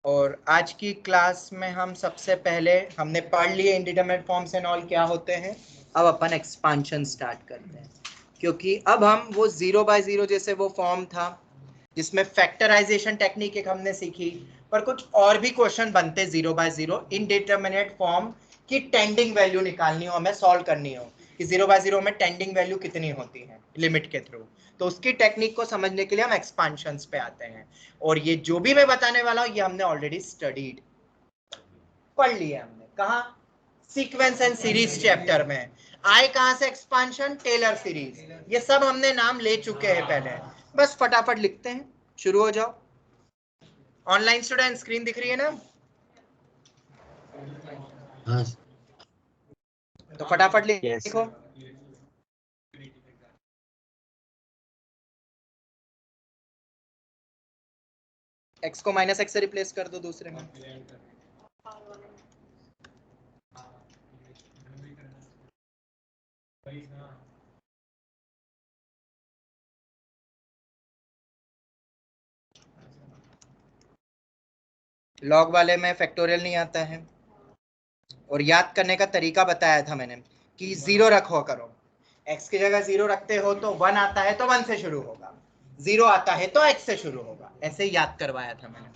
और आज की क्लास में हम सबसे पहले हमने पढ़ लिए इंडिटरमिनेट फॉर्म्स एंड ऑल क्या होते हैं। अब अपन एक्सपांशन स्टार्ट करते हैं, क्योंकि अब हम वो 0/0 जैसे वो फॉर्म था जिसमें फैक्टराइजेशन टेक्निक एक हमने सीखी, पर कुछ और भी क्वेश्चन बनते 0/0 इनडिटरमिनेट फॉर्म की टेंडिंग वैल्यू निकालनी हो, हमें सॉल्व करनी हो कि 0/0 में टेंडिंग वैल्यू कितनी होती है लिमिट के थ्रू। तो उसकी टेक्निक को समझने के लिए हम एक्सपांशंस पे आते हैं, और ये जो भी मैं बताने वाला हूं ये हमने ऑलरेडी स्टडीड पढ़ लिया। हमने कहा सीक्वेंस एंड सीरीज चैप्टर में आए कहां से एक्सपांशन, टेलर सीरीज, ये सब हमने नाम ले चुके हैं पहले। बस फटाफट लिखते हैं, शुरू हो जाओ। ऑनलाइन स्टूडेंट स्क्रीन दिख रही है ना? हाँ तो फटाफट लिखो। एक्स को माइनस एक्स से रिप्लेस कर दो दूसरे में। लॉग वाले में फैक्टोरियल नहीं आता है, और याद करने का तरीका बताया था मैंने कि 0 रखो करो। x की जगह 0 रखते हो तो 1 आता है तो 1 से शुरू होगा, 0 आता है तो x से शुरू होगा, ऐसे ही याद करवाया था मैंने।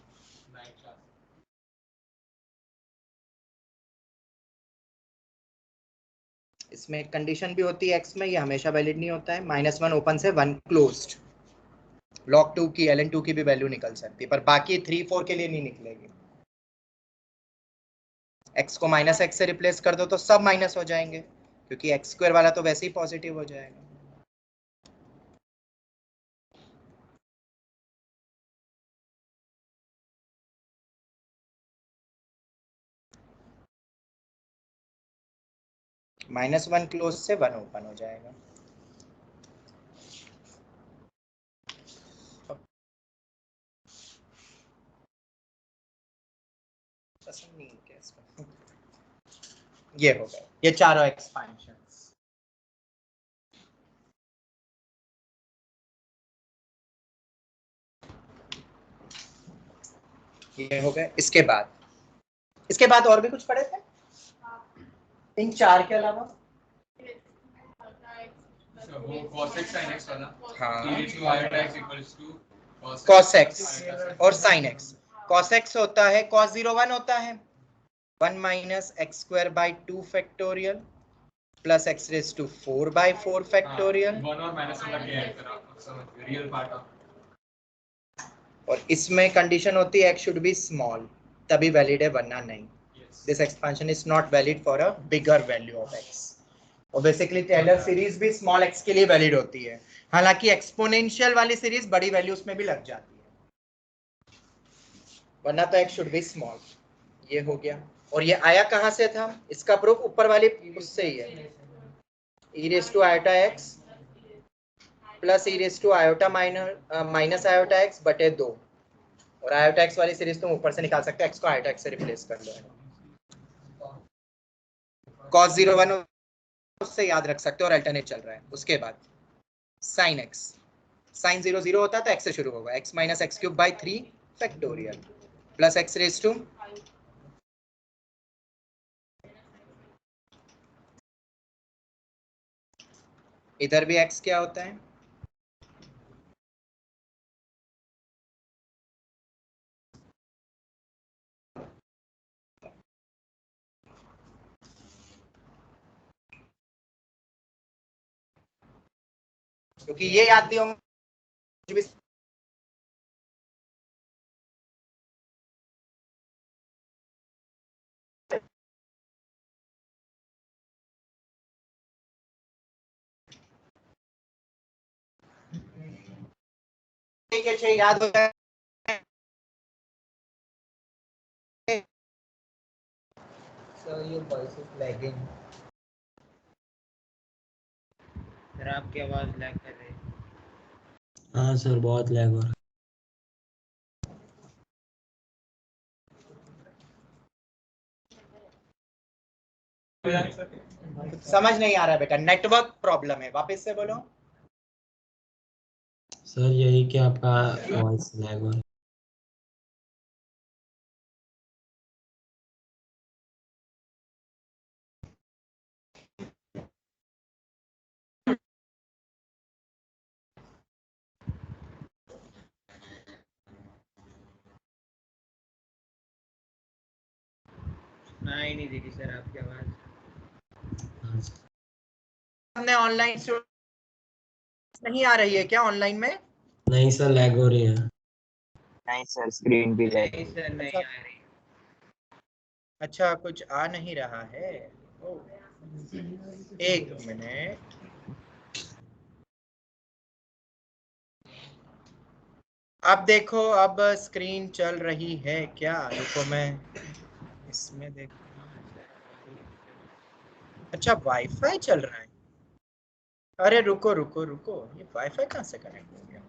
इसमें एक कंडीशन भी होती है x में, ये हमेशा वैलिड नहीं होता है। -1 ओपन से 1 क्लोज्ड, log 2 की ln 2 की भी वैल्यू निकल सकती है, पर बाकी 3 4 के लिए नहीं निकलेगी। x को माइनस एक्स से रिप्लेस कर दो तो सब माइनस हो जाएंगे, क्योंकि एक्स स्क्वायर वाला तो वैसे ही पॉजिटिव हो जाएगा। -1 क्लोज से 1 ओपन हो जाएगा। पसंद नहीं क्या इसको? ये हो गए ये चारों एक्सपेंशंस। ये हो गए। इसके बाद और भी कुछ पढ़े थे इन चार के अलावा? cos x और sin x। cos x होता है cos 0 1 होता है 1 minus x square by 2 factorial plus x raise to 4/4 factorial. और इसमें कंडीशन होती है x शुड बी स्मॉल, तभी वैलिड है, वरना नहीं। This expansion is not valid for a bigger value of x। और बेसिकली टेलर सीरीज भी स्मॉल x के लिए वैलिड होती है, हालांकि एक्सपोनेंशियल वाली सीरीज बड़ी वैल्यूज में भी लग जाती है, वरना तो x शुड बी स्मॉल। ये हो गया। और ये आया कहां से था? इसका प्रूफ ऊपर वाली उससे ही है, e raise to iota x plus e raise to iota minus iota x बटे 2। और आयोटा x वाली सीरीज तुम ऊपर से निकाल सकते हो, x को आयोटा x से रिप्लेस कर लो। cos 0 1 उससे याद रख सकते हो, और अल्टरनेट चल रहा है। उसके बाद sin x, sin 0 0 होता है तो x से शुरू होगा, x minus x cube by 3 factorial plus x raise to, इधर भी x क्या होता है? क्योंकि ये याद नहीं होंगे याद होता है। Sir, your voice is lagging. Sir आपकी आवाज लैग कर रही है। हाँ सर, बहुत लैग हो रहा है। समझ नहीं आ रहा है बेटा, नेटवर्क प्रॉब्लम है, वापस से बोलो। सर यही कि आपका वॉइस लैग हो रहा है। सुनाई नहीं दे रही सर आपकी आवाज। हाँ सर। हमने ऑनलाइन नहीं आ रही है क्या ऑनलाइन में? नहीं सर, लैग हो रही है। नहीं सर, स्क्रीन भी नहीं लैग। सर नहीं अच्छा, आ रही। अच्छा कुछ आ नहीं रहा है। ओ, एक मिनट। अब देखो, अब स्क्रीन चल रही है क्या? रुको मैं इसमें देख। अच्छा वाईफाई चल रहा है। अरे रुको रुको रुको, ये वाईफाई कहाँ से कनेक्ट हो गया?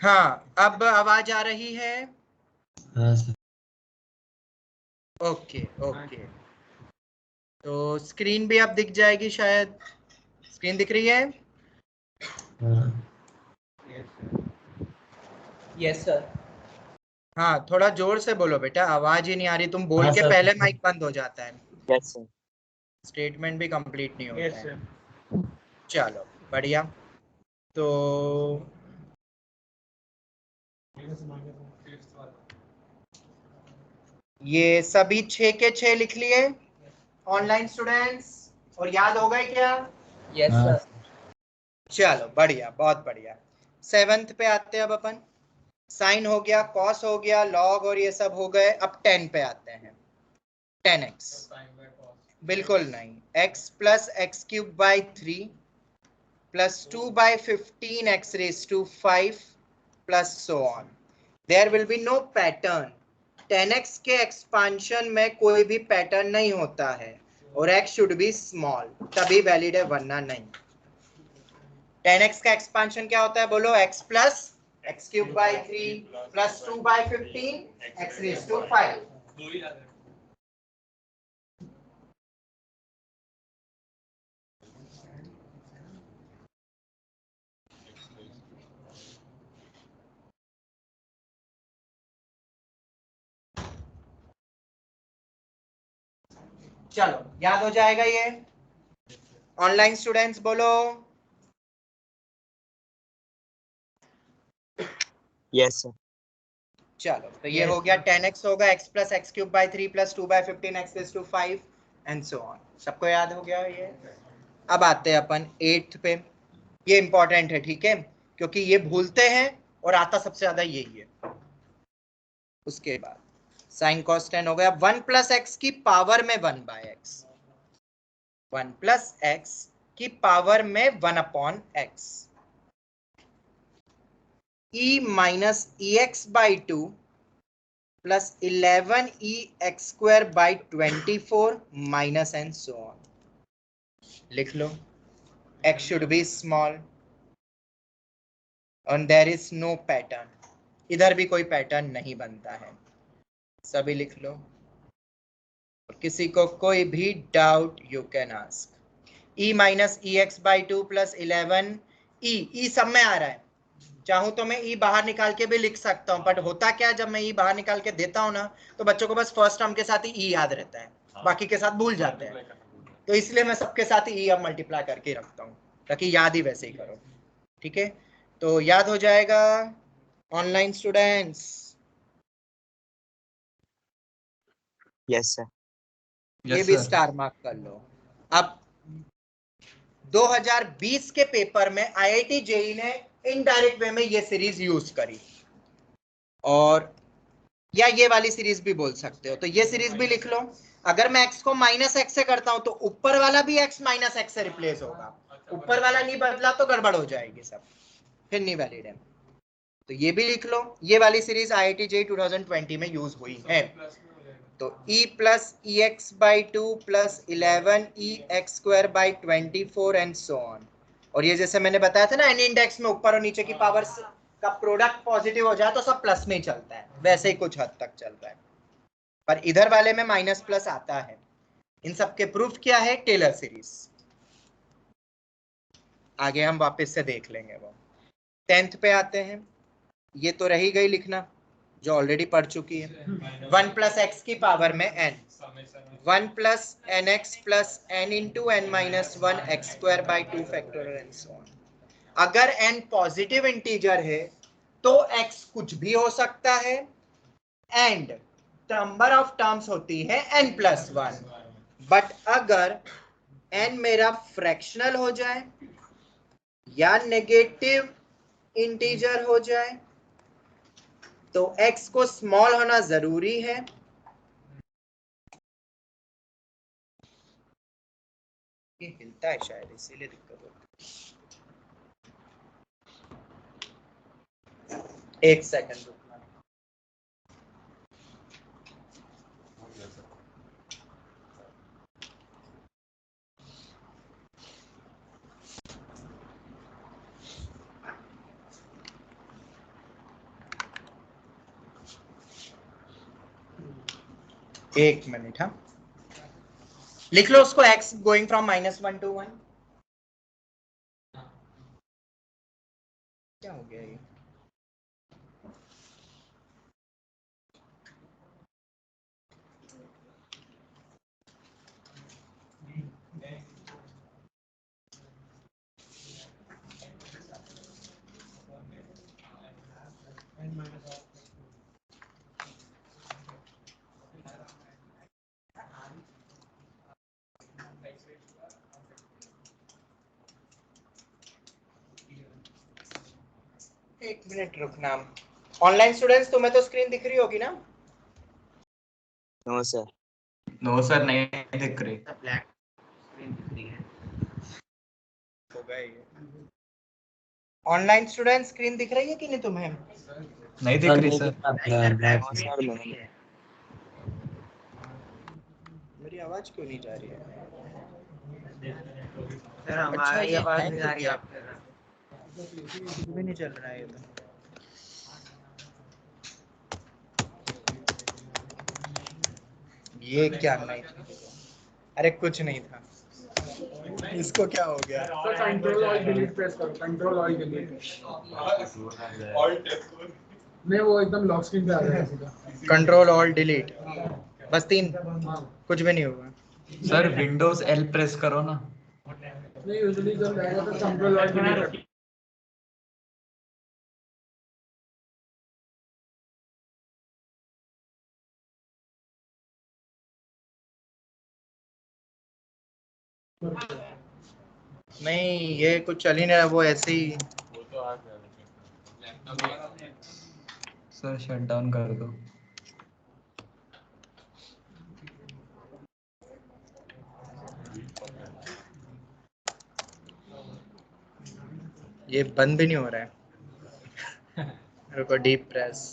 हाँ, अब आवाज आ रही है। हाँ सर। ओके ओके, तो स्क्रीन भी अब दिख जाएगी शायद। स्क्रीन दिख रही है? हाँ यस सर। हाँ, थोड़ा जोर से बोलो बेटा, आवाज ही नहीं आ रही। तुम बोल हाँ के सर। पहले माइक बंद हो जाता है, यस सर। स्टेटमेंट भी कंप्लीट नहीं होता यस है। सर। चलो बढ़िया। तो ये सभी 6 के 6 लिख लिए ऑनलाइन स्टूडेंट्स, और याद हो गए क्या? यस हाँ सर। चलो बढ़िया, बहुत बढ़िया। 7th पे आते हैं अब अपन। साइन हो गया, कॉस हो गया, लॉग और ये सब हो गए। अब 10 पे आते हैं। 10x, बिल्कुल नहीं। x plus x cube by 3 plus 2 by 15 x raised to 5 plus so on. There will be no pattern. 10x के एक्सपांशन में कोई भी पैटर्न नहीं होता है, और x should be small, तभी वैलिड है वरना नहीं। 10x का एक्सपांशन क्या होता है बोलो? x plus x cube by 3 plus 2 by 15 x raised to 5। चलो याद हो जाएगा ये। ऑनलाइन स्टूडेंट्स बोलो। Yes sir. चलो तो ये हो गया 10x होगा x plus x cube by 3 plus 2 by 15 x raise to 5 and so on. सबको याद हो गया ये? अब आते हैं अपन 8th पे। ये इंपॉर्टेंट है, ठीक है, क्योंकि ये भूलते हैं और आता सबसे ज्यादा यही है। उसके बाद साइन कॉस टेन हो गया। 1 प्लस एक्स की पावर में 1 बाय एक्स, 1 प्लस एक्स की पावर में 1 upon x, e minus E x by 2 plus 11 E x square by 24 minus and so on. लिख लो, x should be small and there is no pattern. इधर भी कोई pattern नहीं बनता है, सभी लिख लो। किसी को कोई भी doubt you can ask. e minus E x by 2 plus 11 ई सब में आ रहा है। चाहूं तो मैं ई बाहर निकाल के भी लिख सकता हूं, बट होता क्या, जब मैं ई बाहर निकाल के देता हूं ना, तो बच्चों को बस फर्स्ट टर्म के साथ ही ई याद रहता है, बाकी के साथ भूल जाते हैं। तो इसलिए मैं सबके साथ ही ई अब मल्टीप्लाई करके रखता हूं, ताकि याद ही वैसे ही करो। ठीक है, तो याद हो जाएगा ऑनलाइन स्टूडेंट्स? Yes sir. ये भी स्टार मार्क कर लो। अब 2020 के पेपर में आईआईटी जेई ने इनडायरेक्ट वे में ये सीरीज यूज करी, और या ये वाली सीरीज भी बोल सकते हो, तो ये सीरीज भी लिख लो। अगर मैं x को माइनस एक्स से करता हूं तो ऊपर वाला भी x माइनस एक्स से रिप्लेस होगा। ऊपर वाला नहीं बदला तो गड़बड़ हो जाएगी सब, फिर नहीं वैलिड है। तो ये भी लिख लो, ये वाली सीरीज आईआईटी जेई 2020 में यूज हुई है। तो e plus E x by 2 plus 11 E x square by 24 and so on. और ये जैसे मैंने बताया था ना, एन इंडेक्स में ऊपर और नीचे की पावर का प्रोडक्ट पॉजिटिव हो जाए तो सब प्लस में ही चलता है, वैसे ही कुछ हद तक चल रहा है, पर इधर वाले में माइनस प्लस आता है। इन सब के प्रूफ क्या है? Taylor series. आगे हम वापस से देख लेंगे वो। 10th पे आते हैं। ये तो रही गई लिखना, जो ऑलरेडी पढ़ चुकी है। 1 प्लस एक्स की पावर में n, 1 plus n x plus n into n minus 1 x square by 2 factorial and so on. अगर n पॉजिटिव इंटीजर है तो x कुछ भी हो सकता है एंड नंबर ऑफ टर्म्स होती है n+1। बट अगर n मेरा फ्रैक्शनल हो जाए या नेगेटिव इंटीजर हो जाए तो x को स्मॉल होना जरूरी है। ये हिलता है शायद इसीलिए दिक्कत होती है। एक सेकंड रुकना। एक मिनट। हाँ, लिख लो उसको x गोइंग फ्रॉम -1 to 1। क्या हो गया ये? एक मिनट रुकना। ऑनलाइन स्टूडेंट्स तुम्हें तो स्क्रीन दिख रही होगी ना? No sir. नो सर, नहीं दिख रही। ब्लैक स्क्रीन दिख रही है। होगा ये। ऑनलाइन स्टूडेंट स्क्रीन दिख रही है कि नहीं तुम्हें? नहीं दिख रही सर। नो सर नहीं। मेरी आवाज क्यों नहीं जा रही है? सर अच्छा, हमारी ये आवाज hang नहीं हो आ रही गया। आपके तरफ। कुछ भी नहीं चल रहा है ये तो। ये क्या नहीं था? अरे कुछ नहीं था। इसको क्या हो गया? कंट्रोल और डिलीट प्रेस करो, कंट्रोल और डिलीट। नहीं, वो एकदम लॉक स्क्रीन पे आ जाएगा सीधा। कंट्रोल ऑल डिलीट, बस 3। हाँ। कुछ भी नहीं होगा। सर विंडोज एल प्रेस करो ना। नहीं, यूजुअली जब रहेगा तो कंट्रोल और डिलीट। नहीं, ये कुछ चल ही नहीं रहा, वो ऐसे ही। सर शट डाउन कर दो। ये बंद भी नहीं हो रहा है। रुको, डीप प्रेस।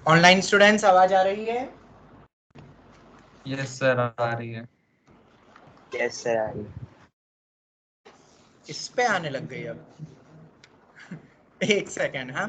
ऑनलाइन स्टूडेंट्स आवाज आ रही है? यस सर आ रही है। यस सर आ रही है। इस पे आने लग गई अब। एक सेकेंड। हाँ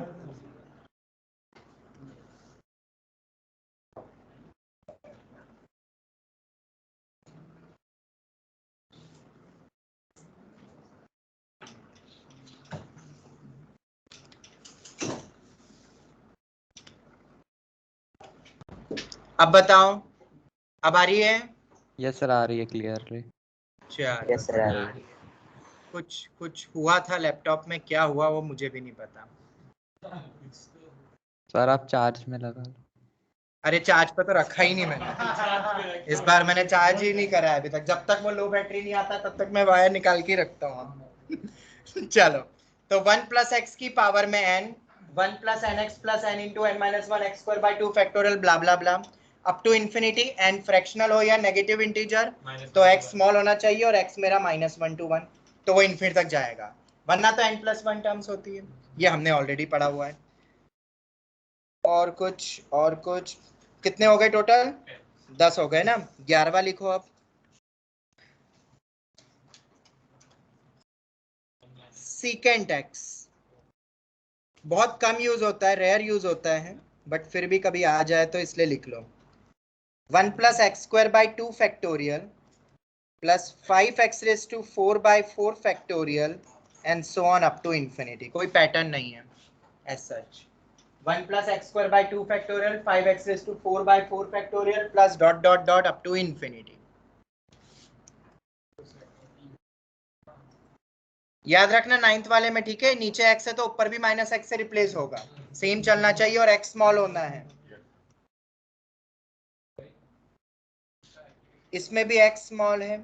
अब बताओ, अब आ रही है? यस सर आ रही है क्लियरली। चलो यस सर आ रही है। कुछ कुछ हुआ था लैपटॉप में, क्या हुआ वो मुझे भी नहीं पता। सर आप चार्ज में लगा लो। अरे चार्ज पे तो रखा ही नहीं मैंने, इस बार मैंने चार्ज ही नहीं करा है अभी तक। जब तक वो लो बैटरी नहीं आता तब तक मैं वायर निकाल के रखता हूँ। चलो, तो 1 प्लस एक्स की पावर में n, 1 plus n x plus n into n minus one x square by 2 factorial blah blah blah up to infinity. N fractional हो या नेगेटिव इंटीजर तो x स्मॉल होना चाहिए और x मेरा -1 to 1, तो वो इन्फिनिटी तक जाएगा, वरना तो n+1 टर्म्स होती है। ये हमने ऑलरेडी पढ़ा हुआ है। और कुछ कितने हो गए टोटल? 10 हो गए ना। 11वां लिखो अब। सीकेंट एक्स बहुत कम यूज होता है, रेयर यूज होता है, बट फिर भी कभी आ जाए तो इसलिए लिख लो। 1 plus x square by 2 factorial plus 5x⁴/4 factorial and so on up to infinity. कोई पैटर्न नहीं है as such. 1 plus x square by 2 factorial 5x⁴/4 factorial plus dot dot dot up to infinity. याद रखना 9th वाले में, ठीक है, नीचे x है तो ऊपर भी -x से रिप्लेस होगा, सेम चलना चाहिए और x स्मॉल होना है। इसमें भी x स्मॉल है।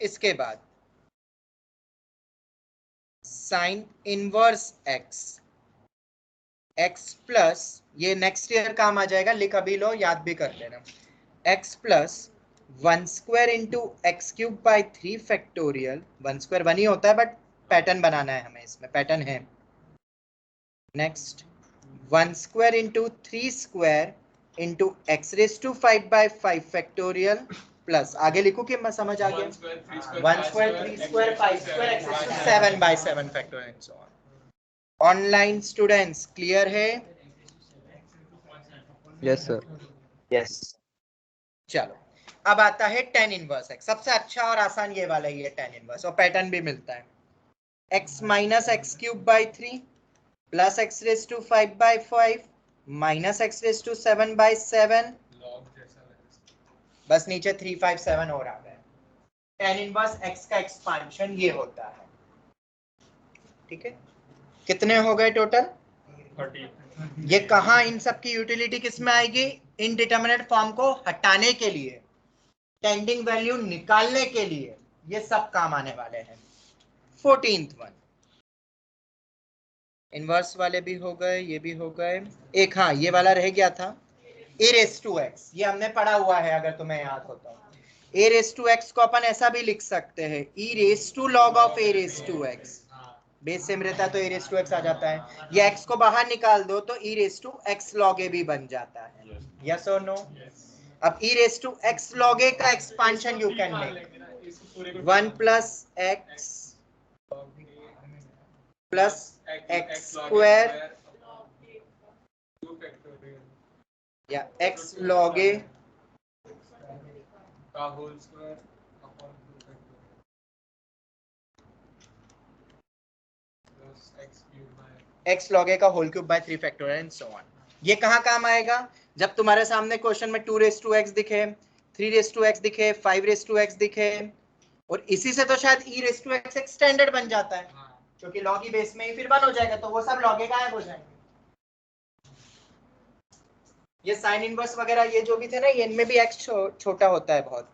इसके बाद sine inverse x, x plus, ये नेक्स्ट ईयर काम आ जाएगा, लिख अभी लो, याद भी कर लेना। x plus 1 square into x cube by 3 factorial. 1 square 1 ही होता है बट पैटर्न बनाना है हमें, इसमें पैटर्न है। Next 1 square into 3 square into x⁵5/5 factorial plus, आगे लिखो कि मैं समझ आ गया, 1 square 3 square 5 square x⁵7/7 factorial and so on. Online students clear है? Yes sir. यस। चलो, अब आता है tan इनवर्स x। सबसे अच्छा और आसान ये वाला ही है tan इनवर्स, और पैटर्न भी मिलता है। x minus x cube by 3 plus x⁵5/5 minus x⁷7/7, बस नीचे 357 और आ गए। tan इनवर्स x का एक्सपांशन ये होता है, ठीक है। कितने हो गए टोटल? 30। ये कहाँ, इन सब की यूटिलिटी किस में आएगी? इनडिटरमिनेट फॉर्म को हटाने के लिए, टेंडिंग वैल्यू निकालने के लिए, ये सब काम आने वाले हैं। 14th वन, इनवर्स वाले भी हो गए, ये भी हो गए। एक हाँ ये वाला रह गया था, a⁻x, ये हमने पढ़ा हुआ है अगर तुम्हें याद होता हो। a⁻x को अपन ऐसा भी लिख सकते हैं, e⁻log of a⁻x। Base same रहता है तो a⁻x आ जाता है। ये x को बाहर निकाल दो तो e⁻x log a भी बन जाता है। यस और नो? अब e⁻x log a का expansion you can make 1 plus x plus x square या x log a x log a का whole cube by 3 factorial and so on. ये कहाँ काम आएगा? जब तुम्हारे सामने क्वेश्चन में 2⁻x दिखे, 3⁻x दिखे, 5⁻x दिखे, और इसी से तो शायद e⁻x एक स्टैंडर्ड बन जाता है, क्योंकि log e बेस में ही फिर 1 हो जाएगा, तो वो सब log a गायब हो जाएंगे। ये साइन इनवर्स वगैरह ये जो भी थे ना, ये इनमें भी x छोटा होता है बहुत।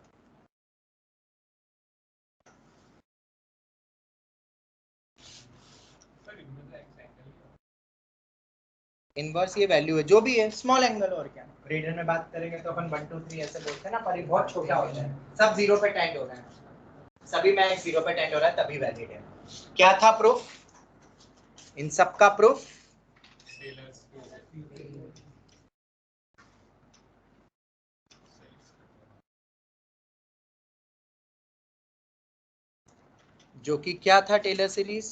इनवर्स ये वैल्यू है जो भी है, स्मॉल एंगल, और क्या। रेडियन में बात करेंगे तो अपन 1 2 3 ऐसे बोलते हैं ना, पर ये बहुत छोटा होता है, सब 0 पे टेंड हो रहा है, सभी में 0 पे टेंड हो रहा है, तभी वैलिड है। क्या था प्रूफ? इन सब का प्रूफ जो कि क्या था टेलर सीरीज,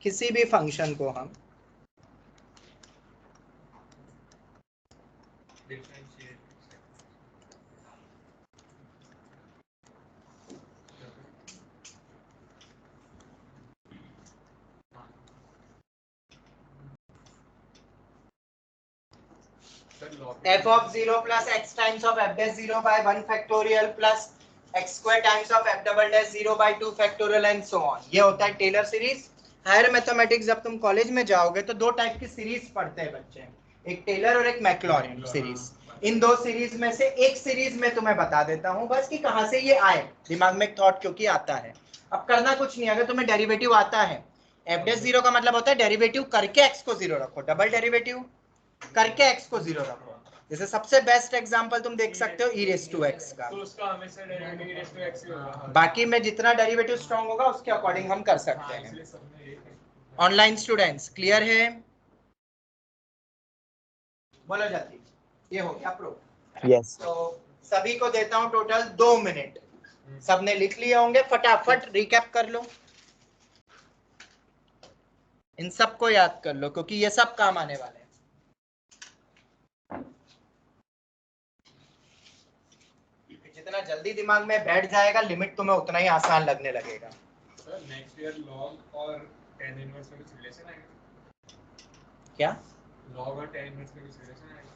किसी भी फंक्शन को हम f of 0 plus x times of f dash 0 by 1 factorial plus x square times of f double dash 0 by 2 factorial and so on. ये होता है टेलर सीरीज। हायर मैथमेटिक्स जब तुम कॉलेज में जाओगे तो दो टाइप की सीरीज पढ़ते हैं बच्चे, एक टेलर और एक मैक्लॉरिन सीरीज। इन दो सीरीज में से एक सीरीज में तुम्हें बता देता हूं बस कि कहां से ये आए, दिमाग में एक थॉट क्योंकि आता है। अब करना कुछ नहीं, अगर तुम्हें डेरिवेटिव आता है, f dash 0 का मतलब होता है डेरिवेटिव करके x को 0 रखो, डबल डेरिवेटिव करके x को 0 रखो। जैसे सबसे बेस्ट एग्जांपल तुम देख सकते हो e raised to x का, तो उसका हमेशा derivative e raised to x ही होगा। बाकी में जितना डेरिवेटिव स्ट्रांग होगा उसके अकॉर्डिंग हम कर सकते हैं। ऑनलाइन स्टूडेंट्स क्लियर है? बोलो जल्दी। ये हो गया प्रूफ। यस। तो सभी को देता हूं टोटल 2 मिनट, सबने लिख लिए होंगे, फटाफट रिकैप कर लो, इन सबको याद कर लो क्योंकि ये सब काम आने वाले हैं। जितना जल्दी दिमाग में बैठ जाएगा लिमिट तुम्हें उतना ही आसान लगने लगेगा। सर नेक्स्ट ईयर लॉग और tan इनवर्स में कुछ रिलेशन आएगा? क्या लॉग और tan इनवर्स में कुछ रिलेशन आएगा?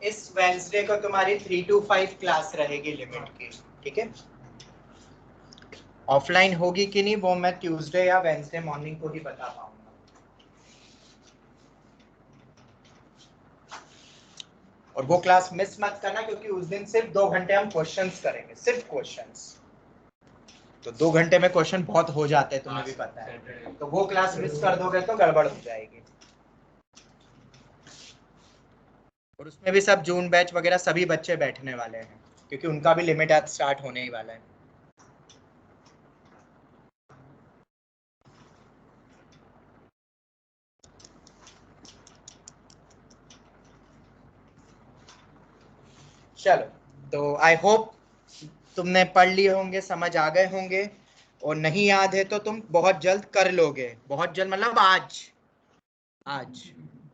इस वेंसडे को तुम्हारी 3 to 5 क्लास रहेगी लिमिट की, ठीक है? ऑफलाइन होगी कि नहीं वो मैं ट्यूसडे या वेंसडे मॉर्निंग को ही बता पाऊंगा। और वो क्लास मिस मत करना क्योंकि उस दिन सिर्फ 2 घंटे हम क्वेश्चंस करेंगे, सिर्फ क्वेश्चंस। तो 2 घंटे में क्वेश्चन बहुत हो जाते हैं, तुम्हें भी पता है, तो वो क्लास मिस कर दोगे तो गड़बड़ हो जाएगी। और उसमें भी सब जून बैच वगैरह सभी बच्चे बैठने वाले हैं क्योंकि उनका भी लिमिट आज स्टार्ट होने ही वाला है। चलो, तो आई होप तुमने पढ़ लिए होंगे, समझ आ गए होंगे, और नहीं याद है तो तुम बहुत जल्द कर लोगे। बहुत जल्द मतलब आज,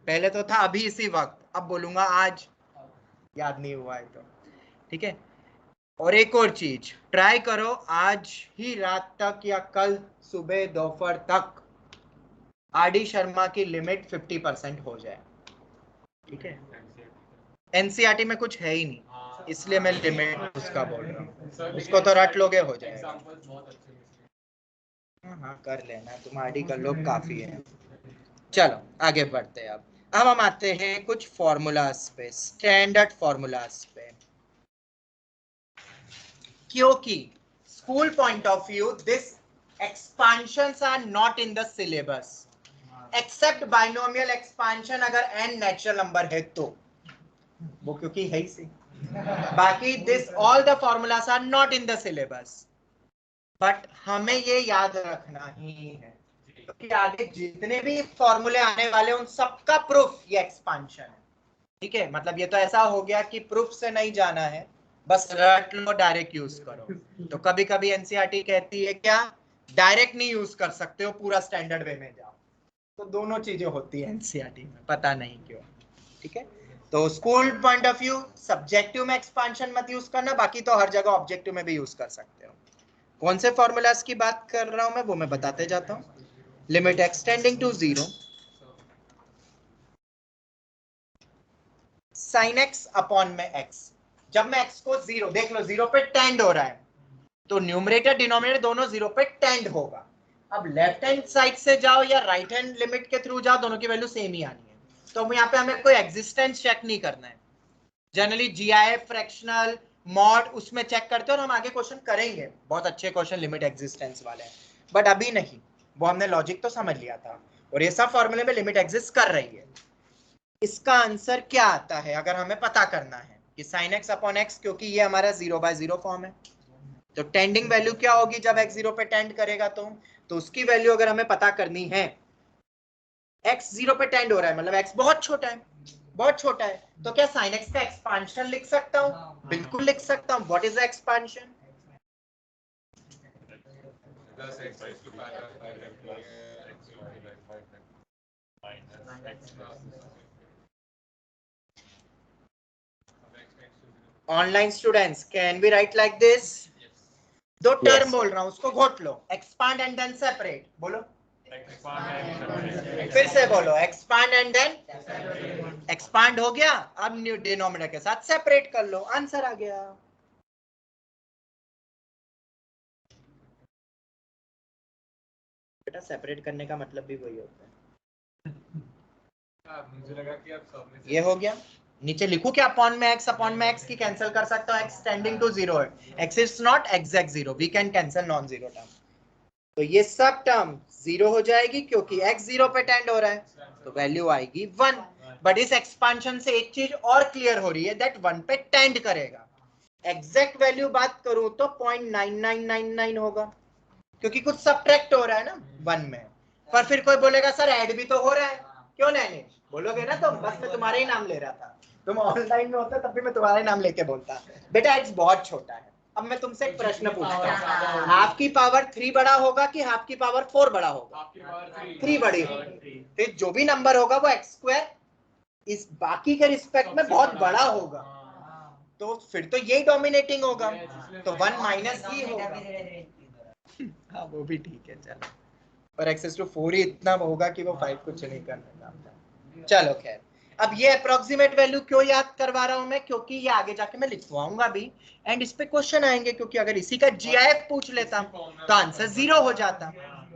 पहले तो था अभी इसी वक्त, अब बोलूंगा आज, याद नहीं हुआ है तो ठीक है। और एक और चीज, ट्राई करो आज ही रात तक या कल सुबह दोपहर तक आरडी शर्मा की लिमिट 50% हो जाए, ठीक है? एनसीईआरटी में कुछ है ही नहीं, इसलिए मैं लिमिट उसका बोल रहा हूँ, उसको तो रट लोगे हो जाएगा। हाँ कर लेना, तुम आरडी कर लो काफी है। चलो आगे बढ़ते हैं। अब हम आते हैं कुछ फॉर्मूलाज पे, स्टैंडर्ड फॉर्मूलाज पे, क्योंकि school point of view this expansions are not in the syllabus except binomial expansion, अगर n नेचुरल नंबर है तो वो क्योंकि है ही से, बाकी this all the formulas are not in the syllabus. But हमें ये याद रखना ही है क्योंकि आगे जितने भी फॉर्मूले आने वाले उन सबका प्रूफ ये एक्सपांशन है, ठीक है? मतलब ये तो ऐसा हो गया कि प्रूफ से नहीं जाना है, बस रट लो, डायरेक्ट यूज करो। तो कभी कभी एनसीईआरटी कहती है क्या डायरेक्ट नहीं यूज कर सकते हो, पूरा स्टैंडर्ड वे में जाओ। तो दोनों चीजें होती है एनसीईआरटी में, पता नहीं क्यों, ठीक है? तो school point of view subjective में एक्सपांशन मत यूज करना, बाकी तो हर जगह ऑब्जेक्टिव में भी यूज कर सकते हो। कौन से फॉर्मूलाज की बात कर रहा हूं मैं वो मैं बताते जाता हूं। Limit x tending to 0 sin x upon में x, जब मैं x को 0 देख लो 0 पे टेंड हो रहा है तो न्यूमरेटर डिनोमिनेटर दोनों 0 पे टेंड होगा। अब लेफ्ट हैंड साइड से जाओ या राइट हैंड लिमिट के थ्रू जाओ, दोनों की वैल्यू सेम ही आनी है। तो यहाँ पे हमें कोई एग्जिस्टेंस चेक नहीं करना है। जनरली जीआईएफ, फ्रैक्शनल, मॉड उसमें चेक करते हैं और हम आगे क्वेश्चन करेंगे, बहुत अच्छे क्वेश्चन लिमिट एग्जिस्टेंस वाले हैं, बट अभी नहीं, वो हमने लॉजिक तो समझ लिया था और ये सब फॉर्मूले में लिमिट एग्जिस्ट कर रही है। इसका आंसर क्या आता है अगर हमें पता करना है कि sin x अपॉन x, क्योंकि ये हमारा 0/0 फॉर्म है, तो टेंडिंग वैल्यू क्या होगी जब x 0 पे टेंड करेगा, तो उसकी वैल्यू अगर हमें पता करनी है, x 0 पे टेंड हो रहा है मतलब x बहुत छोटा है, बहुत छोटा है, तो क्या sin x का एक्सपांशन लिख सकता हूं? बिल्कुल लिख सकता हूं। What is the expansion? Plus x raised to power of 5 plus x divided by 5 minus x plus online students, can we write like this? दो टर्म Yes. बोल रहा हूं, उसको घोट लो, एक्सपांड एंड देन सेपरेट, बोलो expand and separate. फिर से बोलो, एक्सपांड एंड देन एक्सपांड हो गया, अब न्यू डिनोमिनेटर के साथ सेपरेट कर लो, आंसर आ गया। बेटा सेपरेट करने का मतलब भी वही होता है। मुझे लगा कि आप सब में ये हो गया, नीचे लिखूं क्या अपॉन में x की कैंसिल कर सकता हूं, x टेंडिंग टू 0 है, x is not exact 0, we can cancel non zero term, तो ये सब टर्म 0 हो जाएगी क्योंकि x 0 पे टेंड हो रहा है, तो वैल्यू आएगी 1। बट इस एक्सपांशन से एक चीज और क्लियर हो रही है, दैट 1 पे टेंड करेगा। एग्जैक्ट वैल्यू बात करूं तो 0.9999 होगा, क्योंकि कुछ सब्ट्रैक्ट हो रहा है ना 1 में। पर फिर कोई बोलेगा सर ऐड भी तो हो रहा है, क्यों नहीं बोलोगे ना तुम, बस मैं तुम्हारे ही नाम ले रहा था, तुम ऑनलाइन में होता तब भी मैं तुम्हारे नाम लेके बोलता। बेटा एक्स बहुत छोटा है। अब मैं तुमसे एक प्रश्न पूछता हूँ, हाफ की पावर 3 बड़ा होगा कि हाफ की पावर 4 बड़ा होगा? 3 बड़ी होगी, फिर जो भी नंबर होगा वो एक्स स्क्वायर इस बाकी के रिस्पेक्ट में बहुत बड़ा होगा, तो फिर तो यही डोमिनेटिंग होगा, तो 1 माइनस ही होगा। हाँ वो भी ठीक है, चलो, पर एक्सेस टू 4 ही इतना होगा कि वो 5 कुछ नहीं करने। चलो खैर, अब ये अप्रोक्सीमेट वैल्यू क्यों याद करवा रहा हूं मैं, क्योंकि ये आगे जाके मैं लिखवाऊंगा भी एंड इस पे क्वेश्चन आएंगे, क्योंकि अगर इसी का जीआईएफ पूछ लेता तो आंसर 0 हो जाता।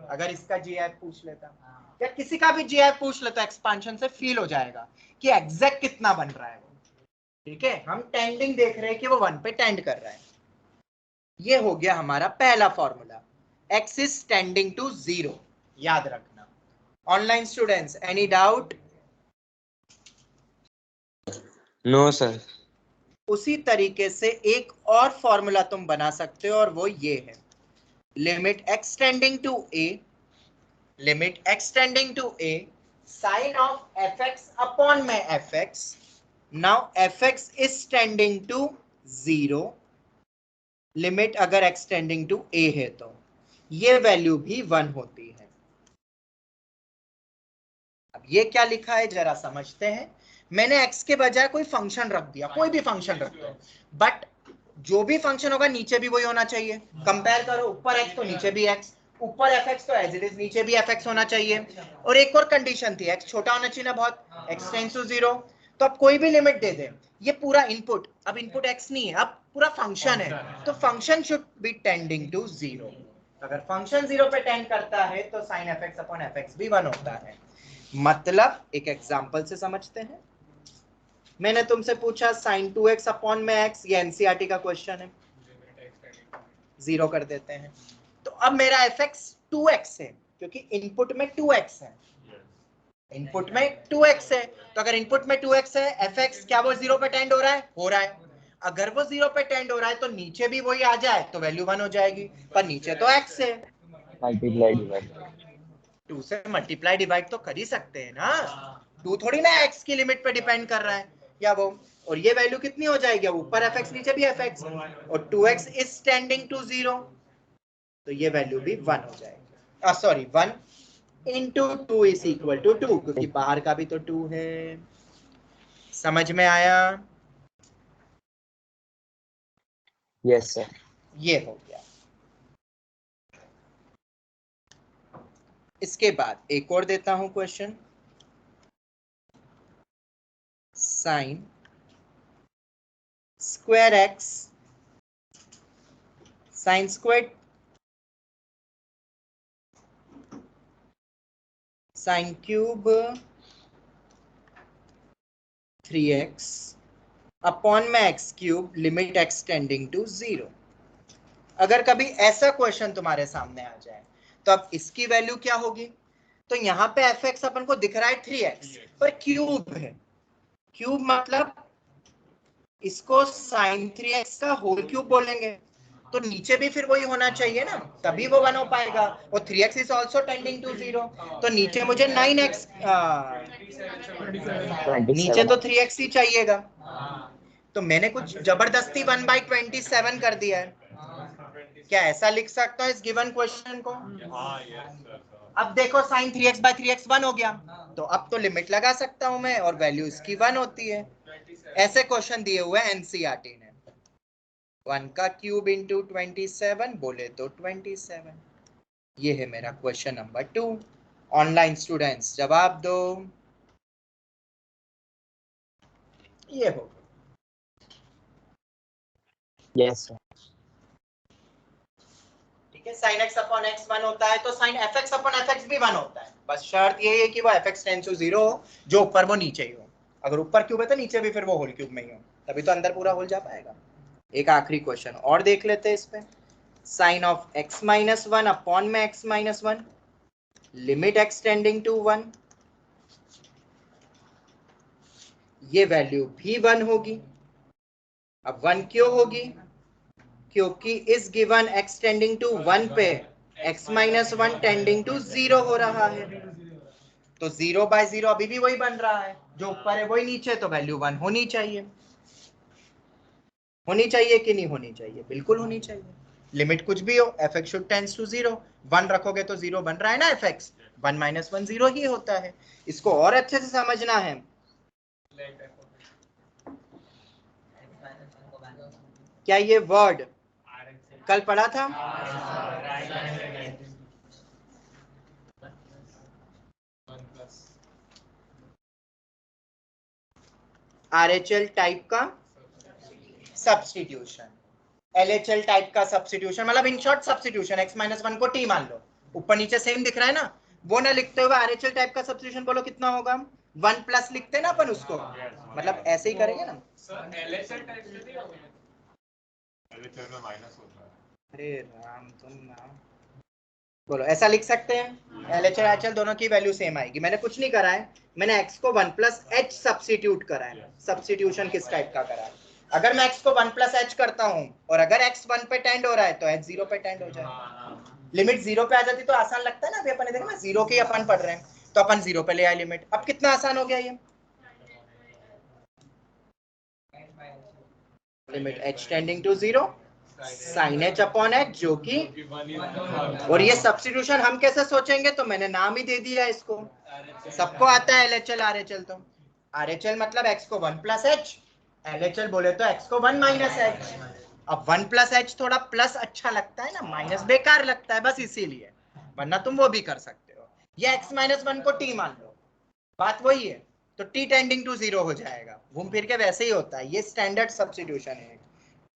अगर इसका जीआईएफ पूछ लेता या किसी का भी जीआईएफ पूछ लेता, एक्सपांशन से फील हो जाएगा कि एग्जैक्ट कितना बन रहा है। ठीक है, हम टेंडिंग देख रहे हैं कि वो 1 पे टेंड कर रहा है। ये हो गया हमारा पहला formula, x is tending to 0, याद रखना। Online students, any doubt? No, sir. उसी तरीके से एक और फॉर्मूला तुम बना सकते हो और वो ये है, limit x tending to a, limit x tending to a, sine of fx upon में fx, now fx is tending to 0, limit अगर x टेंडिंग टू a है तो ये वैल्यू भी 1 होती है। अब ये क्या लिखा है जरा समझते हैं। मैंने x के बजाय कोई फंक्शन रख दिया, कोई भी फंक्शन रख दो, बट जो भी फंक्शन होगा नीचे भी वही होना चाहिए। कंपेयर करो, ऊपर x तो नीचे भी x, ऊपर fx तो एज इट इज नीचे भी fx होना चाहिए। और एक और कंडीशन थी, x छोटा होना चाहिए ना बहुत, x टेंड्स टू 0, तो अब कोई भी लिमिट दे दे, ये पूरा इनपुट, अब इनपुट x नहीं है, अब पूरा फंक्शन है, तो function should be tending to 0। अगर फंक्शन 0 पे टेंड करता है तो sin fx अपॉन fx भी 1 होता है। मतलब एक एग्जांपल से समझते हैं, मैंने तुमसे पूछा sin 2x अपॉन में x, ये एनसीईआरटी का क्वेश्चन है, 0 कर देते हैं, तो अब मेरा fx 2x है क्योंकि इनपुट में 2x है, इनपुट में 2x है, तो अगर इनपुट में 2x है, fx क्या वो 0 पे टेंड हो रहा है? हो रहा है। अगर वो 0 पे टेंड हो रहा है तो नीचे भी वही आ जाए तो वैल्यू 1 हो जाएगी, पर नीचे तो x है, Multiply divide. 2 से मल्टीप्लाई डिवाइड तो कर ही सकते हैं ना, 2 थोड़ी ना x की लिमिट पे डिपेंड कर रहा है या वो, और ये वैल्यू कितनी हो जाएगी, ऊपर fx नीचे भी fx, और 2x इज टेंडिंग टू 0, तो ये वैल्यू भी 1 हो जाएगी। Sorry 1 into 2 is equal to 2, क्योंकि बाहर का भी तो 2 है। समझ में आया? Yes, sir. ये हो गया। इसके बाद एक और देता हूं question, sine square x sine square sine cube 3x upon में x cube limit x tending to 0। अगर कभी ऐसा क्वेश्चन तुम्हारे सामने आ जाए तो अब इसकी वैल्यू क्या होगी? तो यहाँ पे एफ एक्स अपन को दिख रहा है 3x पर क्यूब है। क्यूब मतलब इसको sin 3x का होल क्यूब बोलेंगे, तो नीचे भी फिर वही होना चाहिए ना, तभी वो 1 हो पाएगा। और 3x is also tending to 0, तो नीचे मुझे 9x नीचे तो 3x ही चाहिएगा। तो मैंने कुछ जबरदस्ती 1/27 कर दिया है। क्या ऐसा लिख सकता हूँ इस गिवन क्वेश्चन को? अब देखो sin 3x/3x 1 हो गया, तो अब तो लिमिट लगा सकता हूं मैं और वैल्यू इसकी 1 होती है। ऐसे क्वेश्चन दिए हुए एनसीईआरटी ने। 1 का क्यूब इंटू 27 बोले तो 27। ये है मेरा क्वेश्चन नंबर 2। ऑनलाइन स्टूडेंट्स जवाब दो। ये हो Yes, sir. ठीक है। sin x अपॉन x 1 होता है तो sin fx अपॉन fx भी 1 होता है। बस शर्त ये है कि वो fx टेंड्स टू 0 हो, जो ऊपर वो नीचे ही हो। अगर ऊपर क्यूब है तो नीचे भी फिर वो होल क्यूब में ही हो, तभी तो अंदर पूरा होल जा पाएगा। एक आखिरी क्वेश्चन और देख लेते हैं इस पे। sin of x minus 1 upon में x minus 1 limit x tending to 1। ये वैल्यू भी 1 होगी। अब 1 क्यों होगी? क्योंकि इस गिवन x टेंडिंग टू 1 पे x माइनस 1 टेंडिंग टू 0 हो रहा है, तो 0/0 अभी भी वही बन रहा है, जो ऊपर है वही नीचे, तो वैल्यू 1 होनी चाहिए। होनी चाहिए कि नहीं होनी चाहिए? बिल्कुल होनी चाहिए। लिमिट कुछ भी हो, f x should tends to 0। 1 रखोगे तो 0 बन रहा है ना, एफ एक्स 1 माइनस 1 0 ही होता है। इसको और अच्छे से समझना है। क्या ये वर्ड कल पढ़ा था? आरएचएल टाइप का सब्स्टिट्यूशन, एलएचएल टाइप का सब्स्टिट्यूशन, मतलब in short substitution. x minus 1 को t मान लो, ऊपर नीचे सेम दिख रहा है ना, वो ना लिखते हुए आरएचएल टाइप का सब्स्टिट्यूशन बोलो कितना होगा? 1 प्लस लिखते हैं ना अपन उसको, मतलब ऐसे ही करेंगे ना। अरे राम तुम ना बोलो, ऐसा लिख सकते हैं। एलएचएल आरएचएल दोनों की वैल्यू सेम आएगी। मैंने कुछ नहीं करा है, मैंने x को 1 प्लस h सब्स्टिट्यूट करा है। सब्स्टिट्यूशन किस टाइप का करा है? अगर मैं x को 1 प्लस h करता हूं और अगर x 1 पे टेंड हो रहा है तो h 0 पे टेंड हो जाए। लिमिट 0 पे आ जाती तो आसान लगता है ना। अभी अपन ने देखा ना, 0 के अपन पढ़ रहे हैं तो अपन 0 पे ले आए लिमिट। अब कितना आसान हो गया ये। Limit h tending to 0 sin h upon h, जो कि, और ये सब्स्टिट्यूशन हम कैसे सोचेंगे? तो मैंने नाम ही दे दिया इसको। सबको आता है एलएचएल आरएचएल। तो आरएचएल मतलब x को 1 प्लस h, एलएचएल बोले तो x को 1 माइनस h। अब 1 प्लस h थोड़ा प्लस अच्छा लगता है ना, माइनस बेकार लगता है, बस इसीलिए, वरना तुम वो भी कर सकते हो। ये x माइनस 1 को t मान लो, बात वही है, तो t टेंडिंग टू 0 हो जाएगा। घूम फिर के वैसे ही होता है। ये स्टैंडर्ड सब्स्टिट्यूशन है,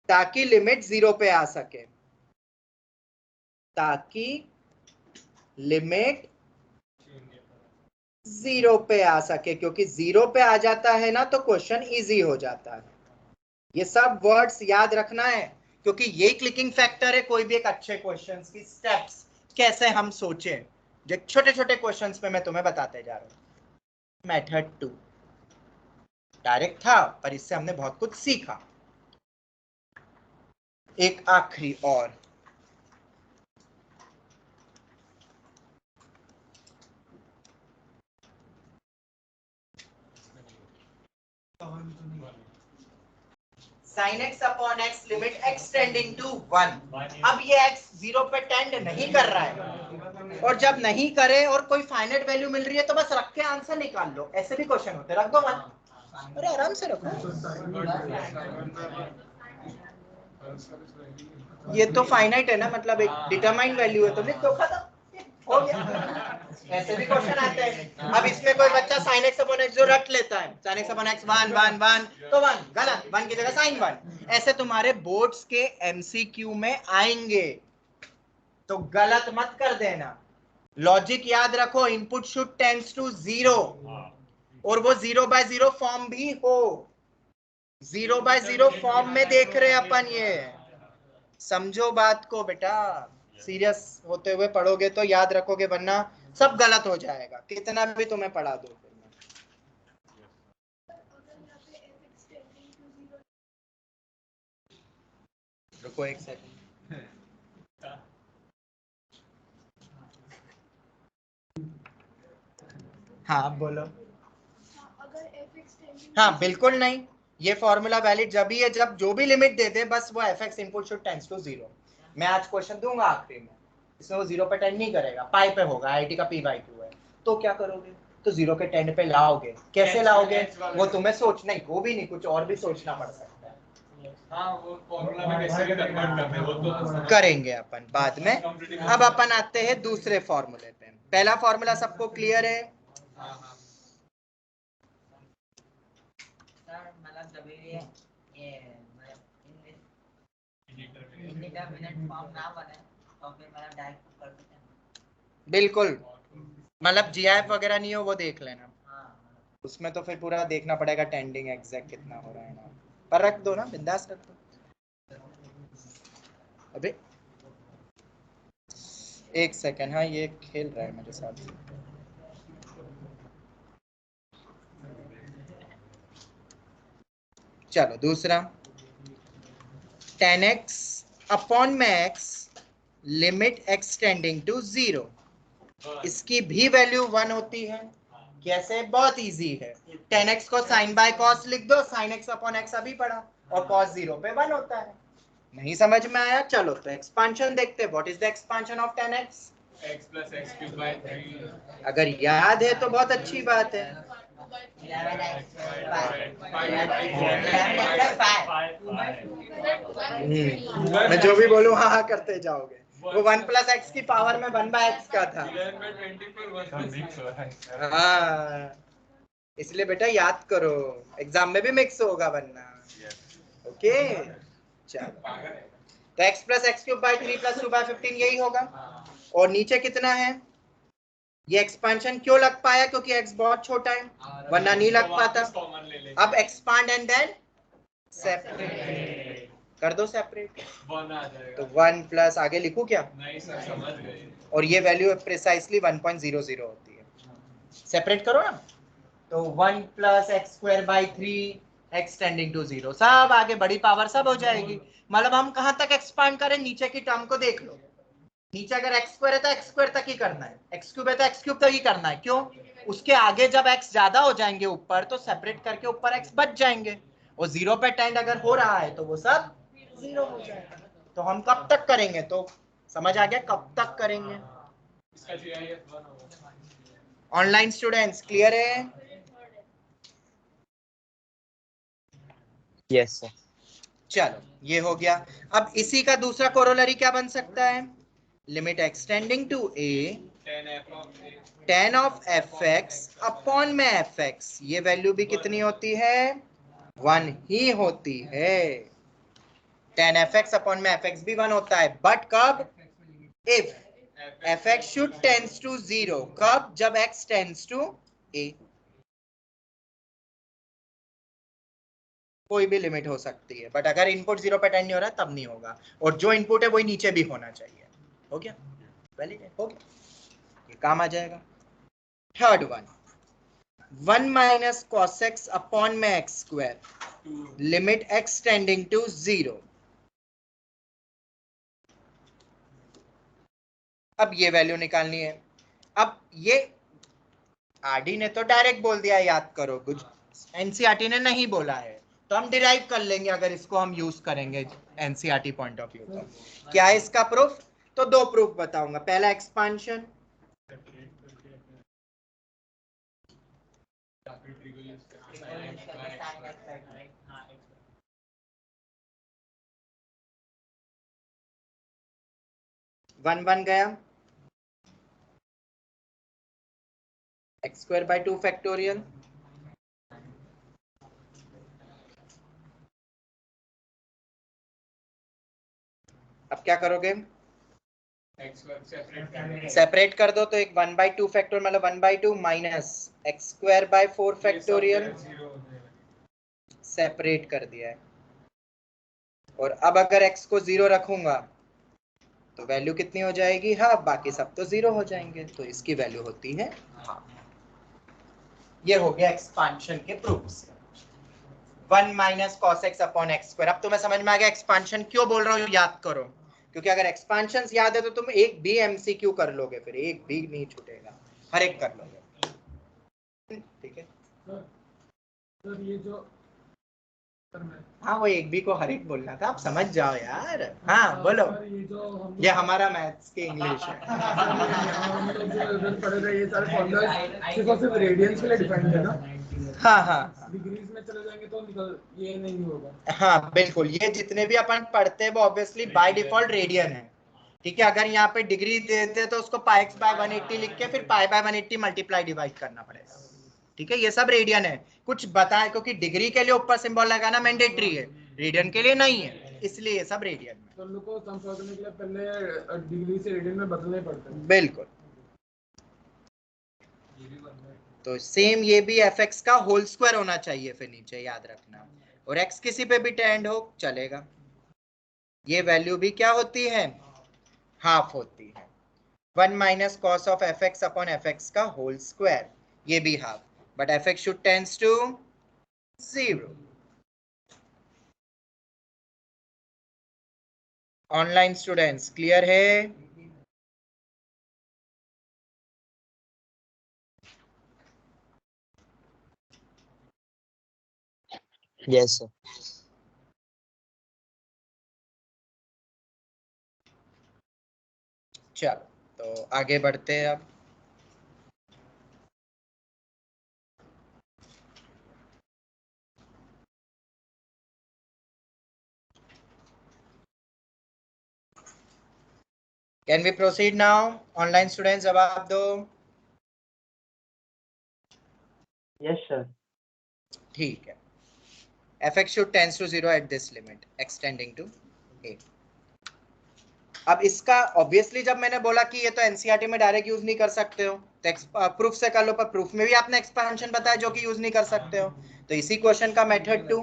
ताकि लिमिट 0 पे आ सके, ताकि लिमिट 0 पे आ सके, क्योंकि 0 पे आ जाता है ना तो क्वेश्चन इजी हो जाता है। ये सब वर्ड्स याद रखना है, क्योंकि ये क्लिकिंग फैक्टर है कोई भी एक अच्छे क्वेश्चंस की स्टेप्स कैसे हम सोचें। जो छोटे छोटे क्वेश्चंस पे मैं तुम्हें बताते जा रहा हूं। मेथड 2 डायरेक्ट था, पर इससे हमने बहुत कुछ सीखा। एक आखिरी और, sin x upon x limit x tending to 1। अब ये x 0 पे टेंड नहीं कर रहा है, और जब नहीं करे और कोई फाइनाइट वैल्यू मिल रही है तो बस रख के आंसर निकाल लो। ऐसे भी क्वेश्चन होते, रख दो 1। अरे आराम से रखो, ये तो फाइनाइट है ना, मतलब एक डिटरमाइंड वैल्यू है, तो लिख दो, खत्म, हो गया। ऐसे भी क्वेश्चन आते हैं। अब इसमें कोई बच्चा sin x अपॉन x जो रट लेता है, sin x अपॉन x 1 1 1, तो 1 गलत, 1 की जगह sin 1। ऐसे तुम्हारे बोर्ड्स के एमसीक्यू में आएंगे, तो गलत मत कर देना। लॉजिक याद रखो, इनपुट शुड टेंड्स टू 0, और वो 0/0 फॉर्म भी हो। 0/0 फॉर्म में देख रहे अपन, ये समझो बात को बेटा, सीरियस होते हुए पढ़ोगे तो याद रखोगे, वरना सब गलत हो जाएगा, कितना भी तुम्हें पढ़ा दो। रुको एक सेकंड। हाँ बोलो। हाँ बिल्कुल नहीं, ये फॉर्मूला वैलिड जब ही है जब जो भी लिमिट दे दे बस वो fx input should tends to 0। मैं आज क्वेश्चन दूंगा आखिरी में, इसमें वो 0 पे टेंड नहीं करेगा, पाई पे होगा, आईटी का p/2 है, तो क्या करोगे, तो 0 के टेंड पे लाओगे, कैसे लाओगे वो तुम्हें सोचना ही, वो भी नहीं कुछ और भी सोचना पड़ सकता है। हाँ वो फॉर्मूला में कैसे भी कन्वर्ट करना है वो तो करेंगे अपन बाद में। अब अपन आते हैं दूसरे फॉर्मूले पे। पहला फॉर्मूला सबको क्लियर है? मतलब जब ये इंडिटरमिनेट फॉर्म ना बने तो फिर मतलब डायरेक्ट कर देते हैं। बिल्कुल, मतलब जीआईएफ वगैरह नहीं हो वो देख लेना, हाँ उसमें तो फिर पूरा देखना पड़ेगा टेंडिंग एग्जैक्ट कितना हो रहा है ना, पर रख दो ना, बिंदास रख दो। अबे एक सेकंड, हाँ ये खेल रहा है मेरे साथ। चलो दूसरा, 10x upon max limit x tending to 0, इसकी भी वैल्यू 1 होती है। कैसे? बहुत इजी है, 10x को sin बाय cos लिख दो, sin x अपॉन x अभी पढ़ा, और cos 0 पे 1 होता है। नहीं समझ में आया? चलो तो एक्सपांशन देखते हैं। What is the expansion of 10x? x plus x cube by 3 अगर याद है तो बहुत अच्छी बात है। 11x मैं जो भी बोलूं हाँ हाँ करते जाओगे। वो 1 प्लस एक्स की पावर में 1/x का था। 11/24 1 हाँ इसलिए बेटा याद करो, एग्जाम में भी मिक्स होगा वरना। ओके चलो, तो x plus x cube by 3 plus 2/15 यही होगा। और नीचे कितना है? ये एक्सपांशन क्यों लग पाया? क्योंकि x बहुत छोटा है, वरना नहीं लग पाता। अब एक्सपांड एंड देन सेपरेट कर दो, सेपरेट 1 आ जाएगा। तो 1 प्लस आगे लिखूं क्या? नहीं सर समझ गए। और ये वैल्यू प्रिसाइसली 1.00 होती है। सेपरेट करो ना, तो 1 plus x square by 3 x tending to 0, सब आगे बड़ी पावर सब हो जाएगी। मतलब हम कहां तक एक्सपांड करें, नीचे की टर्म को देख लो। नीचे अगर एक्स स्क्वायर है तो एक्स स्क्वायर तक ही करना है, एक्स क्यूब है तो एक्स क्यूब तक ही करना है। क्यों? उसके आगे जब एक्स ज्यादा हो जाएंगे ऊपर, तो सेपरेट करके ऊपर एक्स बच जाएंगे, और 0 पे टेंड अगर हो रहा है तो वो सब 0 हो जाएगा। तो हम कब तक करेंगे? तो समझ आ गया कब तक करेंगे। इसका GIF 1 होगा। ऑनलाइन स्टूडेंट्स क्लियर है? Yes, sir. चलो ये हो गया। अब इसी का दूसरा कोरोलरी क्या बन सकता है? Limit x tending to a 10 of fx upon में fx, ये वैल्यू भी कितनी होती है? 1 ही होती है। 10 fx अपॉन में fx भी 1 होता है, बट कब? If fx should tends to 0, कब? जब x टेंड्स टू a। कोई भी लिमिट हो सकती है, बट अगर इनपुट 0 पे टेंड नहीं हो रहा तब नहीं होगा, और जो इनपुट है वही नीचे भी होना चाहिए। हो गया? वैलिड है, हो गया, ये काम आ जाएगा। Third one, 1 minus cos x upon में x square limit x tending to 0। अब ये वैल्यू निकालनी है। अब ये आरडी ने तो डायरेक्ट बोल दिया, याद करो, कुछ एनसीईआरटी ने नहीं बोला है, तो हम डिराइव कर लेंगे अगर इसको हम यूज करेंगे एनसीईआरटी पॉइंट ऑफ व्यू। तो क्या है इसका प्रूफ? तो दो प्रूफ बताऊंगा। पहला एक्सपांशन, वन बन गया, एक्स स्क्वायर बाय 2 फैक्टोरियल, अब क्या करोगे? सेपरेट कर दो, तो एक 1/2 फैक्टोरियल मतलब 1/2 minus x square by 4 factorial separate कर दिया है। और अब अगर x को 0 रखूंगा तो वैल्यू कितनी हो जाएगी, हाफ, बाकी सब तो 0 हो जाएंगे, तो इसकी वैल्यू होती है हाफ। ये हो गया एक्सपांशन के प्रूफ से। 1 minus cos x upon x square. अब तुम्हें समझ में आ गया एक्सपांशन क्यों बोल रहा हूँ, याद करो, क्योंकि अगर एक्सपांशन याद है तो तुम एक भी एमसीक्यू कर लोगे, फिर एक भी नहीं छूटेगा, हर एक कर लोगे। ठीक है सर ये जो हाँ, वो एक भी को हर एक बोलना था, आप समझ जाओ यार। हाँ बोलो, सर ये जो हम ये हमारा मैथ्स की इंग्लिश है। हम लोग जो इधर पढ़े थे ये सारे फॉर्मूलाज सिर्फ और सिर्फ रेडियंस के लिए डिफाइंड है ना, हाँ हाँ डिग्रीज में चले जाएंगे तो निकल ये नहीं होगा। हाँ बिल्कुल, ये जितने भी अपन पढ़ते हैं वो ऑब्वियसली बाय डिफॉल्ट रेडियन है। ठीक है, अगर यहाँ पे डिग्री देते तो उसको पाई एक्स बाय 180 लिख के फिर पाई बाय 180 मल्टीप्लाई डिवाइड करना पड़ेगा। ठीक है, ये सब रेडियन है। कुछ बताएं, क्योंकि डिग्री के लिए ऊपर सिंबल लगाना मैंडेटरी है, रेडियन के लिए नहीं है, इसलिए ये सब रेडियन में। तो लोग को सम करने के लिए पहले डिग्री से रेडियन में बदलने पड़ते हैं। बिल्कुल, तो सेम ये भी एफ एक्स का होल स्क्वायर होना चाहिए फिर नीचे, याद रखना, और एक्स किसी पे भी टेंड हो चलेगा। ये वैल्यू भी क्या होती है, हाफ होती है। 1 minus cos of f x upon f x का होल स्क्वायर, ये भी half, but f x should tends to 0। Online students clear है? Yes, sir. चलो तो आगे बढ़ते हैं अब। Can we proceed now? Online students जवाब दो। Yes, sir. ठीक है, f(x) should tends to 0 at this limit extending to a। अब इसका ऑब्वियसली जब मैंने बोला कि ये तो एनसीईआरटी में डायरेक्ट यूज नहीं कर सकते हो, तो प्रूफ से कर लो, पर प्रूफ में भी आपने एक्सपेंशन बताया जो कि यूज नहीं कर सकते हो। तो इसी क्वेश्चन का method 2,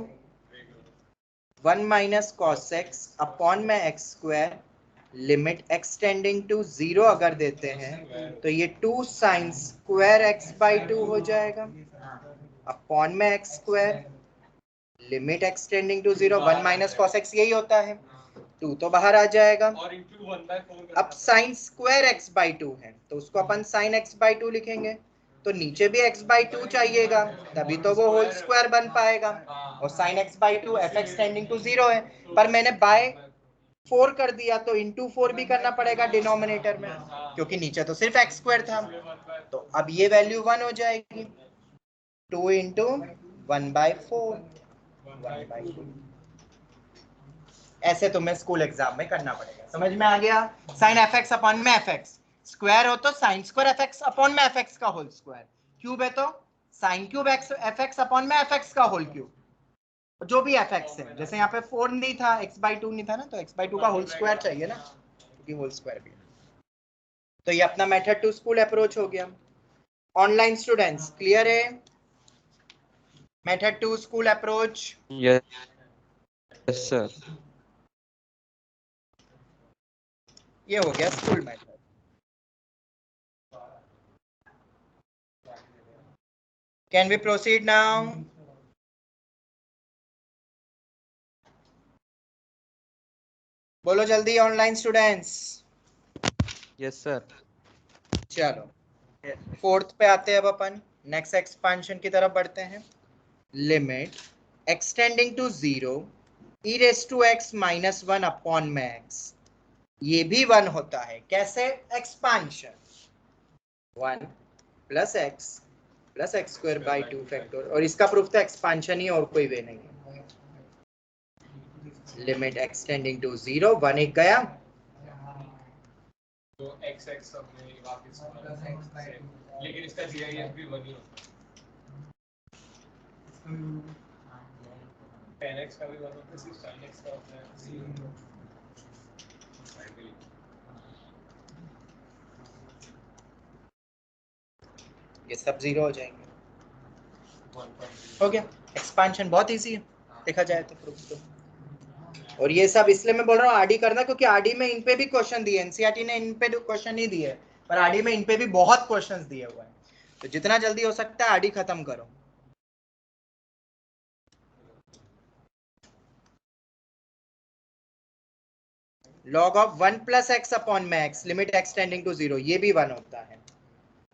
1 minus cos x upon में x square limit x tending to 0 अगर देते हैं तो ये 2 साइन स्क्वायर एक्स बाई 2 हो जाएगा अपॉन में x square limit x tending to 0। 1 minus cos x यही होता है, 2 तो बाहर आ जाएगा। अब साइन स्क्वायर एक्स बाई 2 है तो उसको अपन साइन एक्स बाई 2 लिखेंगे, तो नीचे भी x बाई 2 चाहिएगा, तभी तो वो होल स्क्वायर बन पाएगा। और sine x by 2 f x tending to 0 है, पर मैंने बाय 4 कर दिया तो इंटू 4 भी करना पड़ेगा डिनोमिनेटर में, क्योंकि नीचे तो सिर्फ एक्स स्क्वायर था। तो अब ये वैल्यू 1 हो जाएगी, 2 इंटू 1 बाई 4, 1 बाई 2। ऐसे तुम्हें स्कूल एग्जाम में करना पड़ेगा, समझ में आ गया? साइन एफ एक्स अपॉन में एफ एक्स, स्क्वायर हो तो sine square F x upon में एफ एक्स का होल स्क्वायर, क्यूब है तो sine cube F x upon में एफ एक्स का होल क्यूब, जो भी एफ एक्स है। जैसे यहाँ पे 4 नहीं था, एक्स बाई 2 नहीं था ना, तो एक्स बाई 2 का होल स्क्वायर चाहिए ना, क्योंकि होल स्क्वायर भी है। तो ये अपना मेथड 2 स्कूल अप्रोच हो गया। ऑनलाइन स्टूडेंट्स क्लियर है? Method 2 school approach. Yes sir. ये हो गया school method. Can we proceed now? बोलो जल्दी ऑनलाइन स्टूडेंट्स। Yes sir. चलो फोर्थ पे आते हैं अब अपन, नेक्स्ट एक्सपांशन की तरफ बढ़ते हैं। Limit x tending to 0 e raise to x minus 1 upon में x, ये भी 1 होता है। कैसे? Expansion 1 plus x square by 2 factor, और इसका प्रूफ तो एक्सपांशन ही, और कोई वे नहीं है। लिमिट एक्सटेंडिंग टू 0, 1 एक गया, तो x x हमने वापस लेकिन इसका GIF भी 1 ही होता है। 10x का भी 1 होता है, 16x का होता है 0। ये सब 0 हो जाएंगे। हो गया एक्सपांशन, बहुत इजी है। देखा जाए तो प्रूफ तो। और ये सब इसलिए मैं बोल रहा हूँ आरडी करना, क्योंकि आरडी में इन पे भी क्वेश्चन दिए, एनसीईआरटी ने इन पे क्वेश्चन नहीं दिए, पर आरडी में इन पे भी बहुत क्वेश्चंस दिए हुए हैं। तो जितना जल्दी हो सकता है आरडी खत्म करो। log of 1 plus x upon में x limit x tending to 0, ये भी 1 होता है।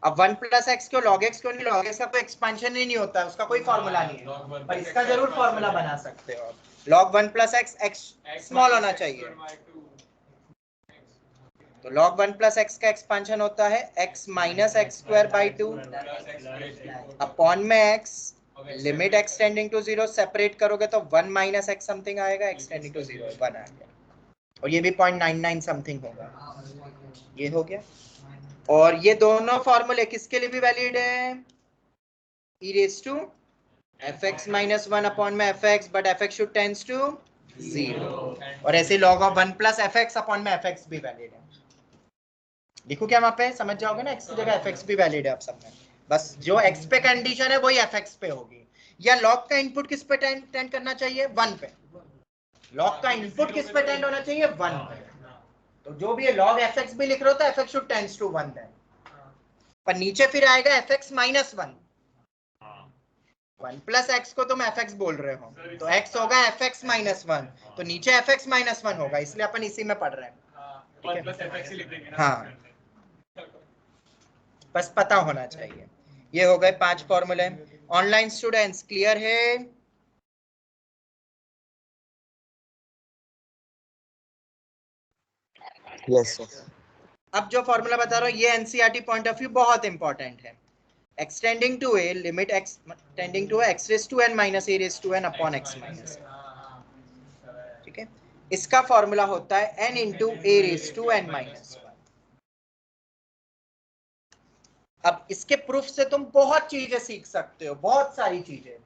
अब 1 प्लस एक्स क्यों, log x क्यों नहीं, log x का कोई एक्सपेंशन ही नहीं होता है, उसका कोई फॉर्मूला नहीं है, पर इसका जरूर फॉर्मूला बना सकते हो। log 1 plus x, x small होना चाहिए, तो log 1 प्लस एक्स का एक्सपेंशन होता है x minus x square by 2 upon में x limit x tending to 0, separate करोगे तो 1 माइनस एक्स समथिंग आएगा, x टेंडिंग टू 0 1 आ गया, और ये भी 0.99 समथिंग होगा, ये हो गया। और ये दोनों फॉर्मूले किसके लिए भी वैलिड है, e raised to fx minus 1 upon में fx, but fx should tends to 0, और ऐसे log of 1 plus fx upon में fx भी वैलिड है। लिखो क्या वहां पे, समझ जाओगे ना, x की जगह fx भी वैलिड है आप सब में, बस जो x पे कंडीशन है वही fx पे होगी। या log का इनपुट किस पे टेंड करना चाहिए, 1 पे, log का इनपुट किस पे टेंड होना चाहिए, 1 पे, तो जो भी है log fx भी लिख रहे हो तो fx should tends to 1 then, पर नीचे फिर आएगा fx माइनस 1, 1 प्लस एक्स को तुम fx बोल रहे हो, तो x होगा fx माइनस 1, तो नीचे fx माइनस 1 होगा, इसलिए अपन इसी में पढ़ रहे हैं। हाँ, बस पता होना चाहिए। ये हो गए 5 फॉर्मूले। ऑनलाइन स्टूडेंट्स क्लियर है? Yes sir. अब जो फॉर्मूला बता रहा हूँ ये एनसीईआरटी पॉइंट ऑफ व्यू बहुत इंपॉर्टेंट है। x tending to a limit x tending to x raise to n minus a raise to n upon x minus, ठीक है। इसका फॉर्मूला होता है n into a raise to n minus 1। अब इसके proof से तुम बहुत चीजें सीख सकते हो, बहुत सारी चीजें,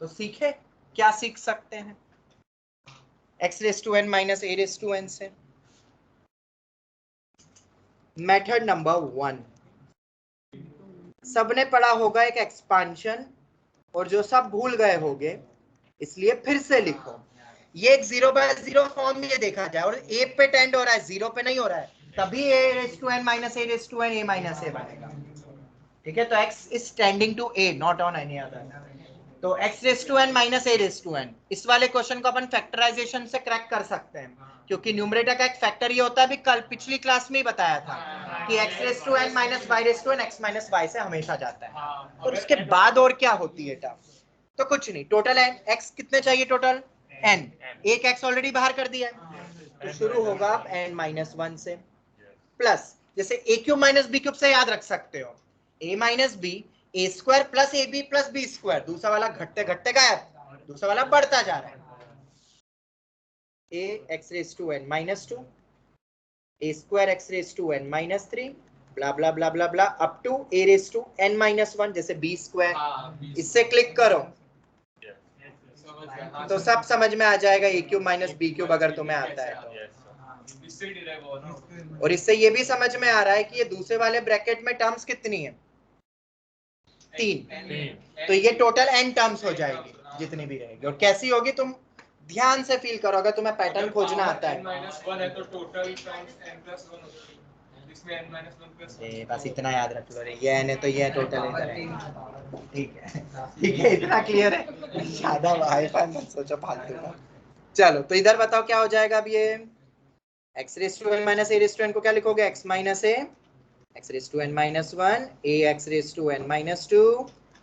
तो सीखे क्या सीख सकते हैं x raise to n minus a raise to n से। मेथड नंबर 1, सबने पढ़ा होगा एक एक्सपांशन, और जो सब भूल गए होंगे इसलिए फिर से लिखो। ये एक 0/0 फॉर्म में देखा जाए और a पे टेंड हो रहा है, 0 पे नहीं हो रहा है, तभी a raise to n minus a raise to n a minus a बनेगा, ठीक है। तो x is tending to a, not on any other, तो x raise to n minus a raise to n। इस वाले क्वेश्चन को अपन factorisation से crack कर सकते हैं, क्योंकि न्यूमरेटर का एक फैक्टर ये होता है, भी कल पिछली क्लास में ही बताया था कि x raise to n minus y raise to n x minus y से हमेशा जाता है। और उसके बाद और क्या होती है टर्म, तो कुछ नहीं, टोटल x कितने चाहिए, टोटल n, एक x ऑलरेडी बाहर कर दिया है, तो शुरू होगा आप n माइनस 1 से, प्लस जैसे a cube minus b cube से याद रख सकते हो, a minus b a square plus a b plus b square, दूसरा वाला घटते घटते गायब, दूसरा वाला बढ़ता जा रहा है, a x raise to n minus 2 a square x raise to n minus 3 blah blah blah blah blah up to a raise to n minus 1, जैसे b स्क्वायर, इससे क्लिक करो तो सब समझ में आ जाएगा, a cube minus b cube अगर तुम्हें आता है तो। और इससे ये भी समझ में आ रहा है कि ये दूसरे वाले ब्रैकेट में टर्म्स कितनी है, 3, तो ये टोटल n टर्म्स हो जाएगी जितनी भी रहेगी। और कैसी होगी तुम ध्यान से फील करो, अगर तुम्हें पैटर्न खोजना आता है, -1 है तो टोटल टाइम्स n+1 इसमें n-1 बस इतना याद रख लो, ये n है तो ये टोटल इधर है, ठीक है, इतना क्लियर है, ज्यादा हाई-फाई मत सोचो फालतू का। चलो तो इधर बताओ क्या हो जाएगा, अब ये x raise to n minus a raise to n को क्या लिखोगे, x minus a x raise to n minus 1 a x raise to n minus 2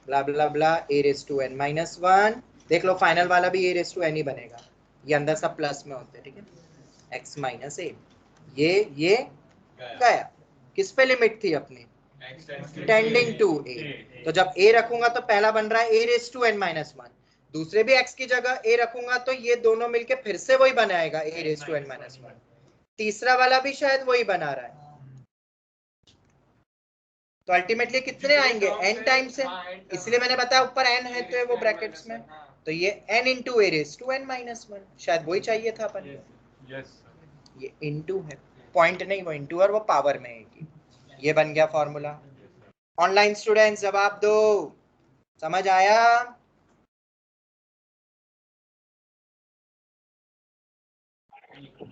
blah blah blah a raise to n minus 1। देख लो final वाला भी a raise to n ही बनेगा, ये अंदर सब प्लस में होते हैं, ठीक है, x माइनस a, ये गया, किस पे लिमिट थी अपनी, टेंडिंग टू a, तो जब a रखूंगा तो पहला बन रहा है a raise to n minus 1, दूसरे भी x की जगह a रखूंगा तो ये दोनों मिलके फिर से वही बनाएगा a raise to n minus 1, तीसरा वाला भी शायद वही बना रहा है, तो अल्टीमेटली कितने आएंगे n टाइम्स है, इसलिए मैंने बताया ऊपर n है तो वो ब्रैकेट्स में, तो ये n into a raise to n minus 1, शायद वही चाहिए था अपन को, ये इंटू है, पॉइंट नहीं वो इंटू, और वो पावर में है कि ये बन गया फॉर्मूला। ऑनलाइन स्टूडेंट्स जवाब दो, समझ आया?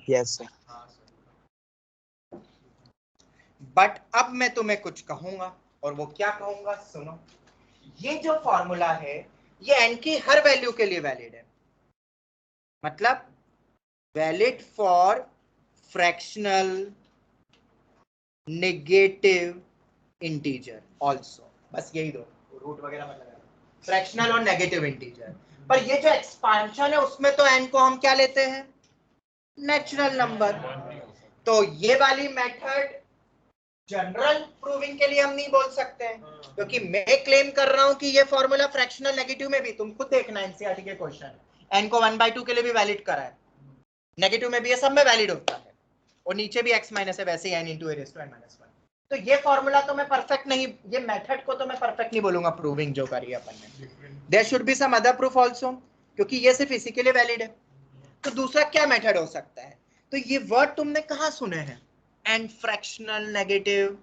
Yes, sir. बट अब मैं तुम्हें कुछ कहूंगा, और वो क्या कहूंगा सुनो। ये जो फॉर्मूला है ये n की हर वैल्यू के लिए वैलिड है, मतलब valid for fractional negative integer also. बस यही दो, रूट वगैरह मत लगाना, फ्रैक्शनल और नेगेटिव इंटीजर। पर ये जो एक्सपांशन है उसमें तो n को हम क्या लेते हैं, नेचुरल नंबर। तो ये वाली मेथड जनरल प्रूविंग के लिए हम नहीं बोल सकते हैं, क्योंकि मैं क्लेम कर रहा हूं कि ये फॉर्मूला फ्रैक्शनल नेगेटिव में भी, तुम खुद देखना एनसीईआरटी के क्वेश्चन, n को 1/2 के लिए भी वैलिड करा है, नेगेटिव में भी ये सब में वैलिड होता है, और नीचे भी x माइनस है वैसे ही n into a raise to n minus 1। तो ये फॉर्मूला तो मैं परफेक्ट नहीं, ये मेथड को तो मैं परफेक्ट नहीं बोलूंगा प्रूविंग जो करी है अपन ने, there should be some other proof also, क्योंकि ये सिर्फ इसी के लिए वैलिड है। तो दूसरा क्या मेथड हो सकता है, तो ये वर्ड तुमने कहां सुने हैं, n fractional negative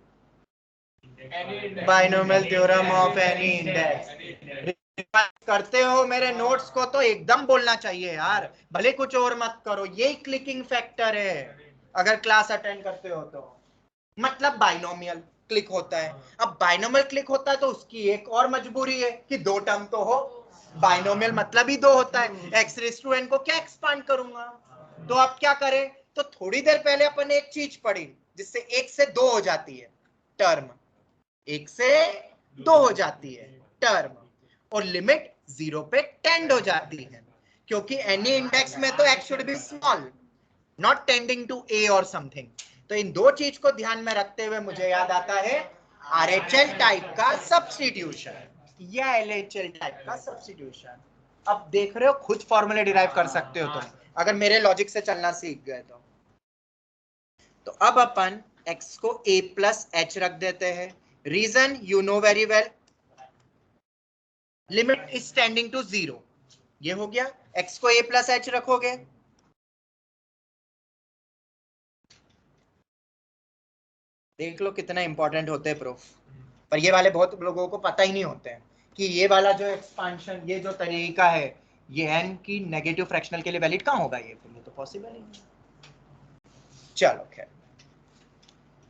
binomial theorem of any index. करते हो मेरे नोट्स को तो एकदम बोलना चाहिए यार, भले कुछ और मत करो, यही क्लिकिंग फैक्टर है अगर क्लास अटेंड करते हो तो। मतलब बाइनोमियल क्लिक होता है, अब बाइनोमियल क्लिक होता है तो उसकी एक और मजबूरी है कि दो टर्म तो हो, बाइनोमियल मतलब ही दो होता है, एक्स रेज़ टू n को क्या एक्सपांड करूंगा। तो अब क्या करें, तो थोड़ी देर पहले अपन ने एक चीज पढ़ी जिससे एक से दो हो जाती है टर्म, एक से दो हो जाती है टर्म, और लिमिट 0 पे टेंड हो जाती है, क्योंकि एनी इंडेक्स में तो x should be small, not tending to a or something. तो इन दो चीज को ध्यान में रखते हुए मुझे याद आता है RHL टाइप का सब्स्टिट्यूशन या LHL टाइप का सब्स्टिट्यूशन। अब देख रहे हो खुद फॉर्मूले डिराइव कर सकते हो तुम, अगर मेरे लॉजिक से चलना सीख गए तो अब अपन x को a प्लस h रख देते हैं, reason you know very well, limit is tending to 0। ये हो गया, x को a प्लस h रखोगे, देख लो कितना इंपॉर्टेंट होते हैं प्रूफ, पर ये वाले बहुत लोगों को पता ही नहीं होते हैं कि ये वाला जो एक्सपांशन, ये जो तरीका है, ये n की नेगेटिव फ्रैक्शनल के लिए वैलिड कहां होगा, ये तो पॉसिबल ही नहीं। चलो खैर,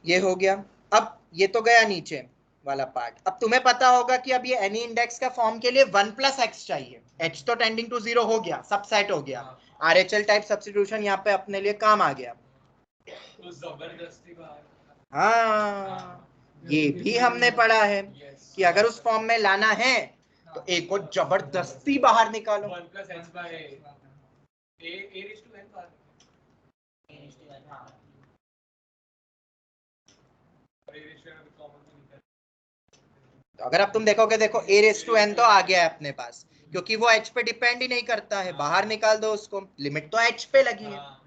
ये हो गया। अब ये तो गया नीचे वाला पार्ट, अब तुम्हें पता होगा कि अब ये एनी इंडेक्स का फॉर्म के लिए 1 प्लस एक्स चाहिए, h तो टेंडिंग टू 0 हो गया, सब सेट हो गया, RHL टाइप सब्स्टिट्यूशन यहाँ पे अपने लिए काम आ गया। तो जबरदस्ती बाहर, हाँ, ये भी हमने पढ़ा है कि अगर उस फॉर्म में लाना है तो a को जबरदस्ती बाहर निकालो। 1 plus h by a raised to n बाहर, और a raised to n common तो निकल। तो अगर अब तुम देखोगे, देखो a रेज़ टू n तो आ गया है अपने पास, क्योंकि वो h पे डिपेंड ही नहीं करता है, बाहर निकाल दो उसको, लिमिट तो h पे लगी है।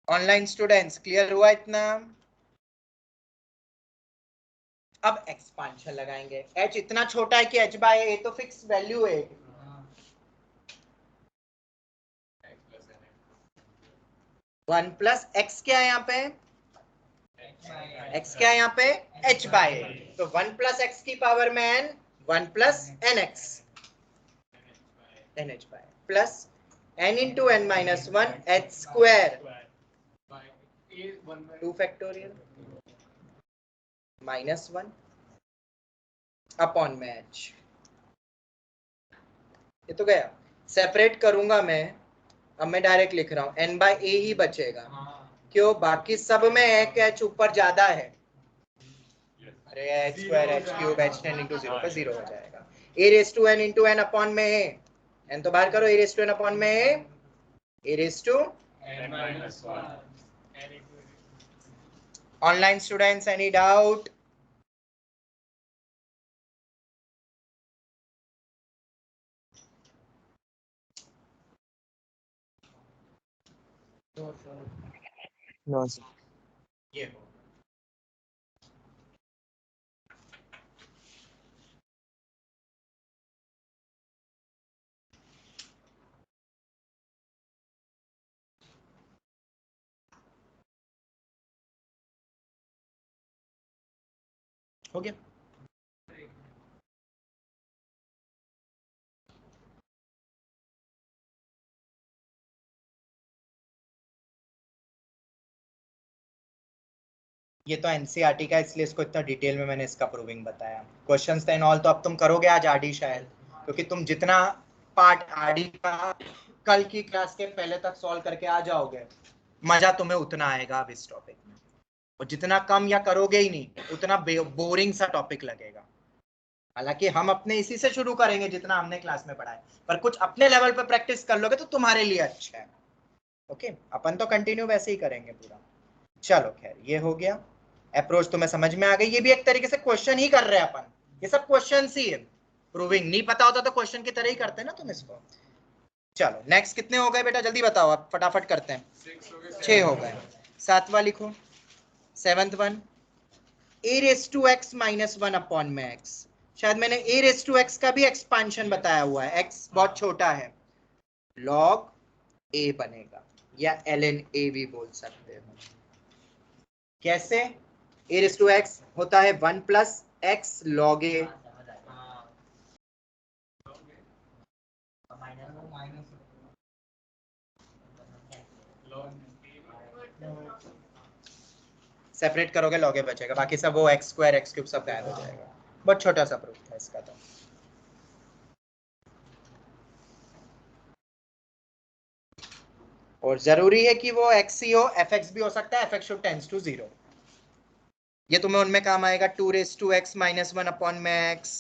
ऑनलाइन स्टूडेंट्स क्लियर हुआ इतना। अब एक्सपांशन लगाएंगे, h इतना छोटा है कि h बाय a तो फिक्स वैल्यू है, 1 प्लस x क्या है यहाँ पे, x क्या है यहाँ पे, h बाय a, तो 1 प्लस x की पावर में n, 1 प्लस nx, nh by plus n into n minus 1 h square, 2 factorial minus 1 upon में h। ये तो गया, सेपरेट करूंगा मैं, अब मैं डायरेक्ट लिख रहा हूं n बाय a ही बचेगा, क्यों, बाकी सब में एक h ऊपर ज्यादा है, अरे h square h cube h tending to 0 पे 0 हो जाएगा, a raise to n into n upon में a, n तो बाहर करो, a raise to n upon में a raise to n minus 1 online students any doubt. No, sir. ये हो गया। ये तो एनसीईआरटी का, इसलिए इसको इतना डिटेल में मैंने इसका प्रूविंग बताया। क्वेश्चंस एंड ऑल तो अब तुम करोगे आज आरडी शायद, क्योंकि तुम जितना पार्ट आरडी का कल की क्लास के पहले तक सॉल्व करके आ जाओगे, मजा तुम्हें उतना आएगा अब इस टॉपिक में। और जितना कम या करोगे ही नहीं, उतना बोरिंग सा टॉपिक लगेगा। हालांकि हम अपने इसी से शुरू करेंगे जितना हमने क्लास में पढ़ा है, पर कुछ अपने लेवल पर प्रैक्टिस कर लोगे तो तुम्हारे लिए अच्छा है। ओके, अपन तो कंटिन्यू वैसे ही करेंगे पूरा। चलो खैर, ये हो गया। अप्रोच तुम्हें समझ में आ गई। ये भी एक तरीके से क्वेश्चन ही कर रहे हैं अपन, ये सब क्वेश्चन ही है। प्रूविंग नहीं पता होता तो क्वेश्चन की तरह ही करते ना तुम इसको। चलो नेक्स्ट कितने हो गए बेटा, जल्दी बताओ, आप फटाफट करते हैं। 6 हो गए। 7वां लिखो, 7th one, a raised to x minus 1 upon में x। शायद मैंने a raised to x का भी एक्सपांशन बताया हुआ है, x बहुत छोटा है, log a बनेगा, या ln a भी बोल सकते हो। कैसे? a raised to x होता है 1 plus x log a, separate करोगे log a बचेगा, बाकी सब वो x स्क्वायर x क्यूब सब गायब हो जाएगा। बहुत छोटा सा प्रूफ था इसका तो। और जरूरी है कि वो x ही हो, fx भी हो सकता है, fx should tends to 0। ये तुम्हें उनमें काम आएगा। 2 raised to x minus 1 upon में x,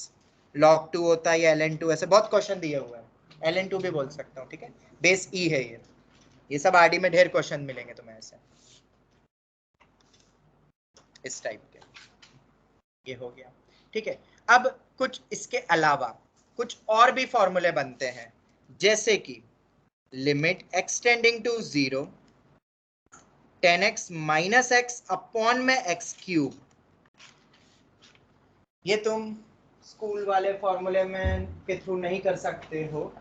log 2 होता है या ln 2, ऐसे बहुत क्वेश्चन दिए हुए हैं। ln 2 भी बोल सकता हूँ, ठीक है। बेस e है ये सब आरडी में ढेर क्वेश्चन मिलेंगे तुम्हें ऐसे इस टाइप के। ये हो गया, ठीक है। अब कुछ इसके अलावा कुछ और भी फॉर्मूले बनते हैं, जैसे कि limit x tending to 0 10x minus x upon में एक्स क्यूब। ये तुम स्कूल वाले फॉर्मूले में के थ्रू नहीं कर सकते हो।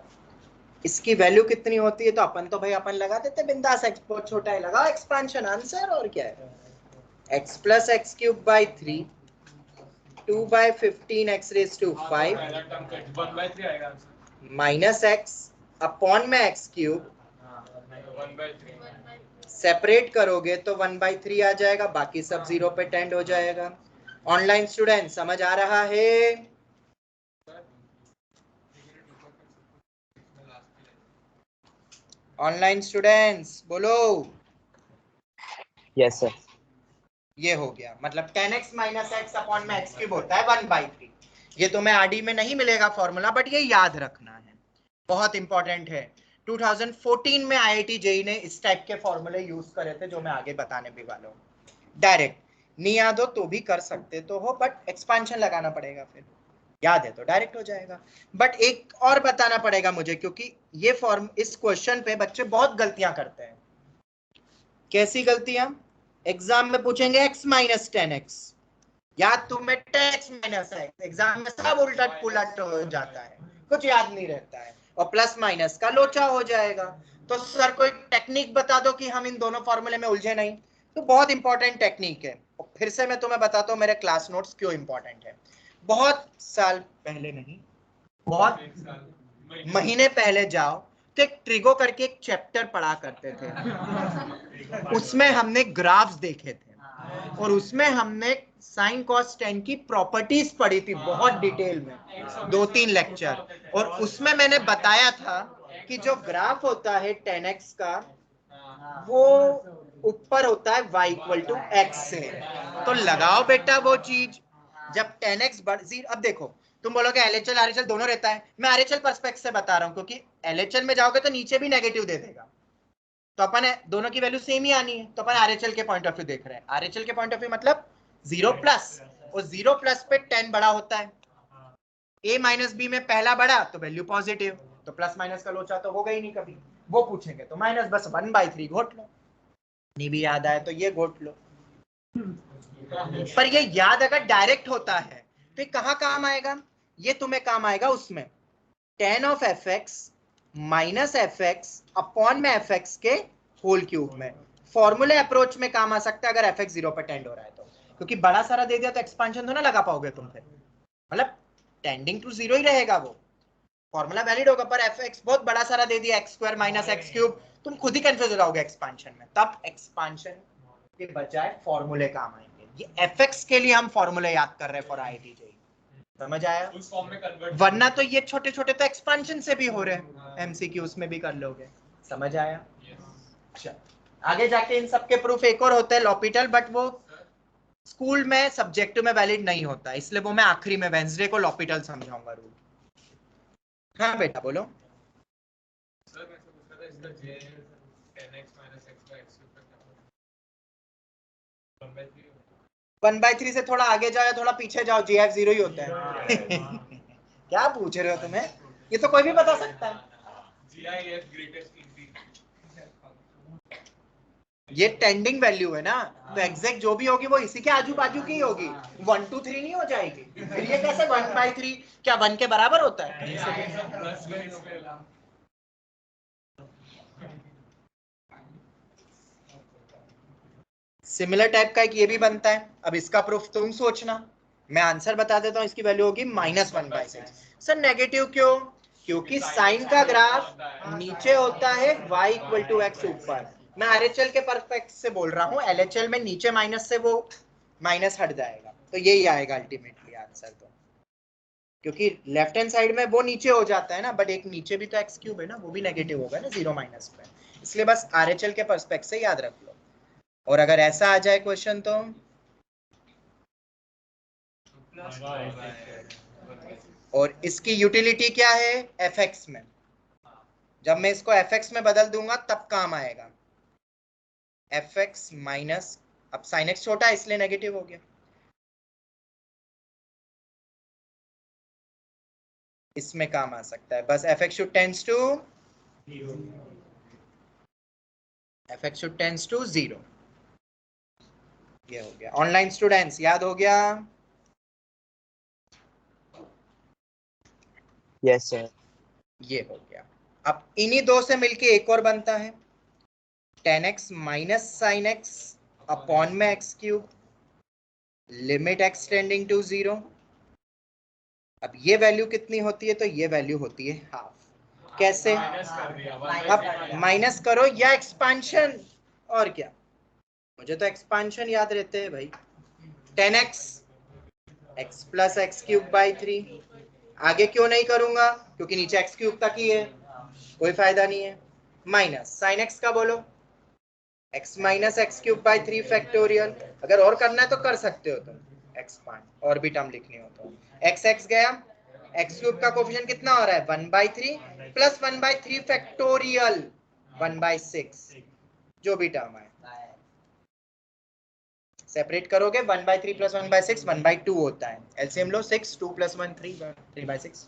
इसकी वैल्यू कितनी होती है तो अपन लगा देते बिंदास, एक्स बहुत छोटा है, लगाओ एक्सपेंशन आंसर, और क्या है, x plus x cube by 3 2 by 15 x raise to 5 minus x upon में एक्स क्यूब। सेपरेट करोगे तो 1/3 आ जाएगा, बाकी सब 0 पे टेंड हो जाएगा। ऑनलाइन स्टूडेंट समझ आ रहा है? ऑनलाइन स्टूडेंट्स बोलो। Yes sir. ये हो गया, मतलब 10x माइनस एक्स अपॉन में एक्स क्यूब होता है 1/3। ये तुम्हें आरडी में नहीं मिलेगा फॉर्मूला, बट ये याद रखना है, बहुत इंपॉर्टेंट है। 2014 में आईआईटी जेईई ने इस टाइप के फॉर्मूले यूज करे थे, जो मैं आगे बताने भी वाला हूँ। डायरेक्ट नहीं याद हो तो भी कर सकते तो हो, बट एक्सपेंशन लगाना पड़ेगा, फिर याद है तो डायरेक्ट हो जाएगा। बट एक और बताना पड़ेगा मुझे, क्योंकि ये फॉर्म इस क्वेश्चन पे बच्चे बहुत गलतियां करते हैं। कैसी गलतियां? एग्जाम में पूछेंगे x माइनस 10x, याद तुम्हें 10x माइनस एक्स, एग्जाम में सब उलट पुलट हो जाता है, कुछ याद नहीं रहता है, और प्लस माइनस का लोचा हो जाएगा। तो सर कोई टेक्निक बता दो कि हम इन दोनों फॉर्मूले में उलझे नहीं। तो बहुत इंपॉर्टेंट टेक्निक है, और फिर से मैं तुम्हें बताता हूँ मेरे क्लास नोट्स क्यों इंपॉर्टेंट है। बहुत साल पहले नहीं, बहुत महीने पहले जाओ तो एक ट्रिगो करके एक चैप्टर पढ़ा करते थे, उसमें हमने ग्राफ्स देखे थे, और उसमें हमने साइन कॉस टेन की प्रॉपर्टीज पढ़ी थी बहुत डिटेल में, 2-3 लेक्चर। और उसमें मैंने बताया था कि जो ग्राफ होता है 10x का, वो ऊपर होता है y इक्वल टू x से। तो लगाओ बेटा वो चीज, जब 10x बढ़, अब देखो तुम बोलोगे LHL RHL दोनों रहता है, मैं RHL पर्सपेक्टिव से बता रहा हूँ, क्योंकि LHL में जाओगे तो नीचे भी नेगेटिव दे देगा, तो अपन दोनों की वैल्यू सेम ही आनी है, तो अपन RHL के पॉइंट ऑफ व्यू देख रहे हैं। RHL के पॉइंट ऑफ व्यू मतलब 0 प्लस, और 0 प्लस पे 10 बड़ा होता है, a माइनस बी में पहला बड़ा तो वैल्यू पॉजिटिव, तो प्लस माइनस का लोचा तो होगा ही नहीं कभी, वो पूछेंगे तो माइनस, बस 1/3 घोट लो, नहीं भी याद आए तो ये घोट लो। पर ये याद अगर डायरेक्ट होता है तो कहाँ काम आएगा? ये तुम्हें काम आएगा उसमें tan of fx minus fx upon में fx के होल क्यूब में। फॉर्मूले अप्रोच में काम आ सकता है अगर fx 0 पर टेंड हो रहा है तो, क्योंकि बड़ा सारा दे दिया तो एक्सपेंशन तो ना लगा पाओगे तुम, फिर मतलब टेंडिंग टू 0 ही रहेगा वो, फॉर्मूला वैलिड होगा। पर fx बहुत बड़ा सारा दे दिया, x square minus x cube, तुम खुद ही कंफ्यूज हो जाओगे एक्सपेंशन में, तब एक्सपेंशन के बजाय फॉर्मूले काम आएंगे। ये fx के लिए हम फॉर्मूला याद कर रहे हैं फॉर IIT JEE। समझ आया? उस फॉर्म में कन्वर्ट वरना तो ये छोटे छोटे तो एक्सपेंशन से भी हो रहे हैं, MCQs में भी कर लोगे। समझ आया? अच्छा, आगे जाके इन सब के प्रूफ एक और होते हैं लॉपिटल, बट वो स्कूल में सब्जेक्टिव में वैलिड नहीं होता, इसलिए वो मैं आखिरी में वेंसडे को लॉपिटल समझाऊंगा रूल। हाँ बेटा बोलो। सर मैं पूछ रहा था इसका j 10x - x by x cube का क्या होगा? 1/3 1/3 से थोड़ा आगे जाओ या थोड़ा पीछे जाओ, GF 0 ही होता है। क्या पूछ रहे हो तुम्हें? ये तो कोई भी बता सकता है। GIF greatest integral ये टेंडिंग वैल्यू है ना, तो एग्जैक्ट जो भी होगी वो इसी के आजू बाजू की होगी, 1 2 3 नहीं हो जाएगी। फिर ये कैसे 1/3 क्या 1 के बराबर होता है? प्लस में इसमें सिमिलर टाइप का एक ये भी बनता है। अब इसका प्रूफ तुम सोचना, मैं आंसर बता देता हूँ। इसकी वैल्यू होगी -1/6। सर नेगेटिव क्यों? क्योंकि साइन का ग्राफ नीचे होता है, y = x ऊपर। मैं RHL के परस्पेक्टिव से बोल रहा हूँ, LHL में नीचे माइनस से वो माइनस हट जाएगा, तो यही आएगा अल्टीमेटली आंसर। तो क्योंकि लेफ्ट हैंड साइड में वो नीचे हो जाता है ना, बट एक नीचे भी तो x³ है ना, वो भी नेगेटिव होगा ना 0 माइनस पे, इसलिए बस RHL के परस्पेक्टिव से याद रख लो। और अगर ऐसा आ जाए क्वेश्चन तो और इसकी यूटिलिटी क्या है? fx में। जब मैं इसको fx में बदल दूंगा तब काम आएगा। fx माइनस, अब sin x छोटा है इसलिए नेगेटिव हो गया, इसमें काम आ सकता है। बस fx should tends to 0। ये हो गया। ऑनलाइन स्टूडेंट्स याद हो गया? Yes sir. ये हो गया। अब इन्हीं दो से मिलके एक और बनता है, 10x - sin x अपॉन में x³ limit x tending to 0। अब ये वैल्यू कितनी होती है? तो ये वैल्यू होती है हाफ। कैसे? अब माइनस करो या एक्सपांशन, और क्या, मुझे तो एक्सपांशन याद रहते हैं भाई। 10x x + x³/3। आगे क्यों नहीं करूंगा? क्योंकि नीचे x³ तक ही है, कोई फायदा नहीं है। माइनस sin x का बोलो, x - x³/3 फैक्टोरियल। अगर और करना है तो कर सकते हो तुम, एक्सपांड और भी टर्म लिखनी हो तो। x गया, x³ का कोफिशिएंट कितना हो रहा है? 1/3 प्लस 1/3 फैक्टोरियल 1/6, जो भी टर्म है सेपरेट करोगे 1/3 प्लस 1/6 1/2 होता है। एलसीएम लो 6, 2 + 1 3 3/6।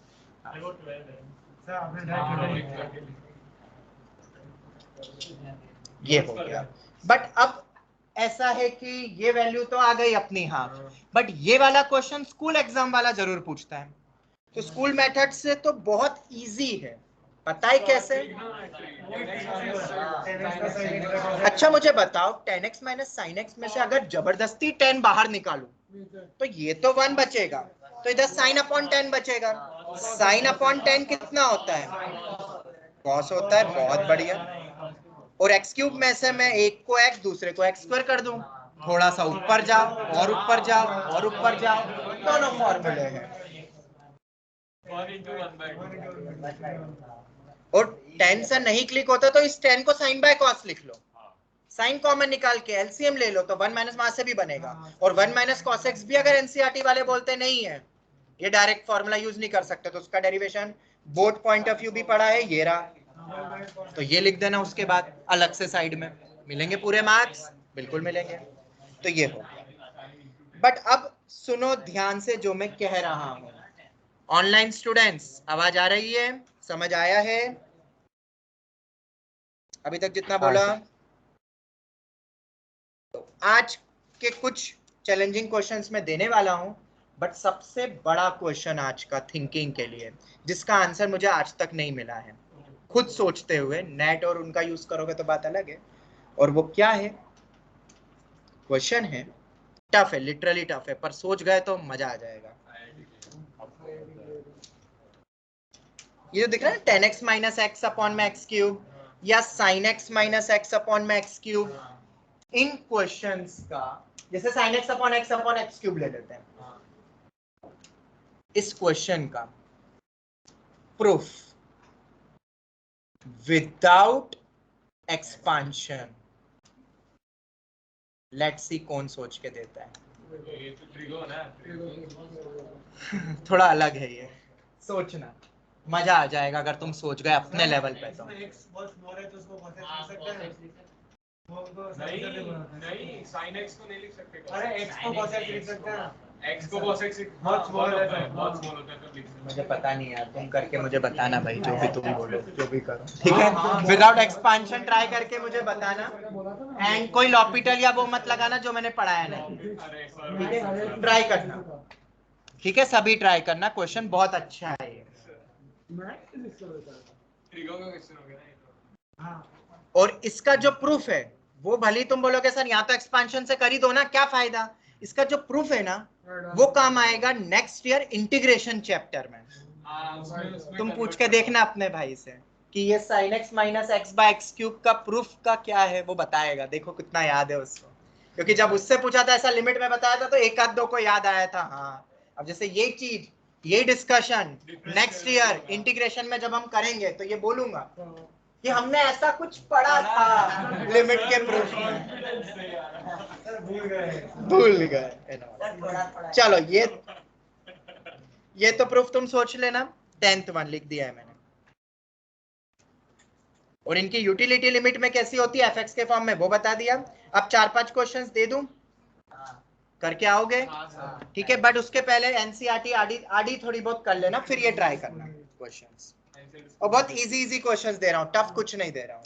ये हो गया। बट अब ऐसा है कि ये वैल्यू तो आ गई अपनी हाफ, बट ये वाला क्वेश्चन स्कूल एग्जाम वाला जरूर पूछता है। तो स्कूल मेथड से तो बहुत इजी है, पता है कैसे? अच्छा मुझे बताओ, 10x - sin x में से अगर जबरदस्ती 10 बाहर निकालूं तो ये तो 1 बचेगा, तो इधर sin अपॉन 10 बचेगा। sin अपॉन 10 कितना होता है? cos होता है। बहुत बढ़िया। और x³ में से मैं एक को x दूसरे को x² कर दूं, थोड़ा सा ऊपर जाओ और ऊपर जाओ और ऊपर जाओ, दोनों फॉर्मूले हैं। 1 × 1/2 और 10 से नहीं क्लिक होता तो इस 10 को sin बाय cos लिख लो, साइन कॉमन निकाल के एलसीएम ले लो तो 1 - वहां से भी बनेगा। और 1 - cos x भी अगर एनसीईआरटी वाले बोलते नहीं है ये डायरेक्ट फॉर्मूला यूज नहीं कर सकते, तो उसका derivation both point of view भी पढ़ा है, ये रहा। तो ये लिख देना, उसके बाद अलग से साइड में मिलेंगे पूरे मार्क्स, बिल्कुल मिलेंगे। तो ये हो गया। बट अब सुनो ध्यान से जो मैं कह रहा हूं। ऑनलाइन स्टूडेंट्स आवाज आ रही है? समझ आया है अभी तक जितना बोला? तो आज के कुछ चैलेंजिंग क्वेश्चंस मैं देने वाला हूं, बट सबसे बड़ा क्वेश्चन आज का थिंकिंग के लिए, जिसका आंसर मुझे आज तक नहीं मिला है, खुद सोचते हुए, नेट और उनका यूज करोगे तो बात अलग है। और वो क्या है? क्वेश्चन है, टफ है, लिटरली टफ है, पर सोच गए तो मजा आ जाएगा। ये जो दिख रहा है 10x - x अपॉन में x³ या sin x - x अपॉन में x³, इन क्वेश्चंस का जैसे sin x upon x cube ले लेते हैं। इस क्वेश्चन का proof without expansion, let's see कौन सोच के देता है। ये तो ट्रिगो ना, थोड़ा अलग है ये, सोचना मजा आ जाएगा अगर तुम सोच गए अपने लेवल पे तो। नहीं नहीं sin x को नहीं लिख सकते। अरे x को cos x लिख सकते हैं। x को cos x बहुत स्मॉल होता है, बहुत स्मॉल होता है तो लिख सकते हैं। मुझे पता नहीं यार, तुम करके मुझे बताना भाई, जो भी तुम बोलो जो भी करो, ठीक है। विदाउट एक्सपांशन ट्राई करके मुझे बताना, एंड कोई लॉपिटल या वो मत लगाना जो मैंने पढ़ाया नहीं, अरे ठीक है। ट्राई करना, ठीक है, सभी ट्राई करना, क्वेश्चन बहुत अच्छा है ये। ट्रिगो का क्वेश्चन हो गया ना ये तो। और इसका जो प्रूफ है वो भले ही तुम बोलोगे सर यहाँ तो एक्सपांशन से कर ही दो ना, क्या फायदा, इसका जो प्रूफ है ना वो काम आएगा नेक्स्ट ईयर इंटीग्रेशन चैप्टर में। उसमें तुम पूछ के देखना अपने भाई से कि ये sin x minus x by x cube का प्रूफ का क्या है, वो बताएगा, देखो कितना याद है उसको, क्योंकि जब उससे पूछा था ऐसा लिमिट में बताया था तो एक आध दो को याद आया था। हाँ, अब जैसे ये चीज, ये डिस्कशन नेक्स्ट ईयर इंटीग्रेशन में जब हम करेंगे तो ये बोलूंगा कि हमने ऐसा कुछ पढ़ा था लिमिट के प्रूफ में, भूल गए। चलो ये तो प्रूफ तुम सोच लेना, 10th वन लिख दिया है मैंने। और इनकी यूटिलिटी लिमिट में कैसी होती है एफएक्स के फॉर्म में, वो बता दिया। अब 4-5 क्वेश्चंस दे दूं, करके आओगे, ठीक है। बट उसके पहले एनसीईआरटी आडी थोड़ी बहुत कर लेना, फिर ये ट्राई करना क्वेश्चंस। और बहुत इजी क्वेश्चंस दे रहा हूँ, टफ कुछ नहीं दे रहा हूँ।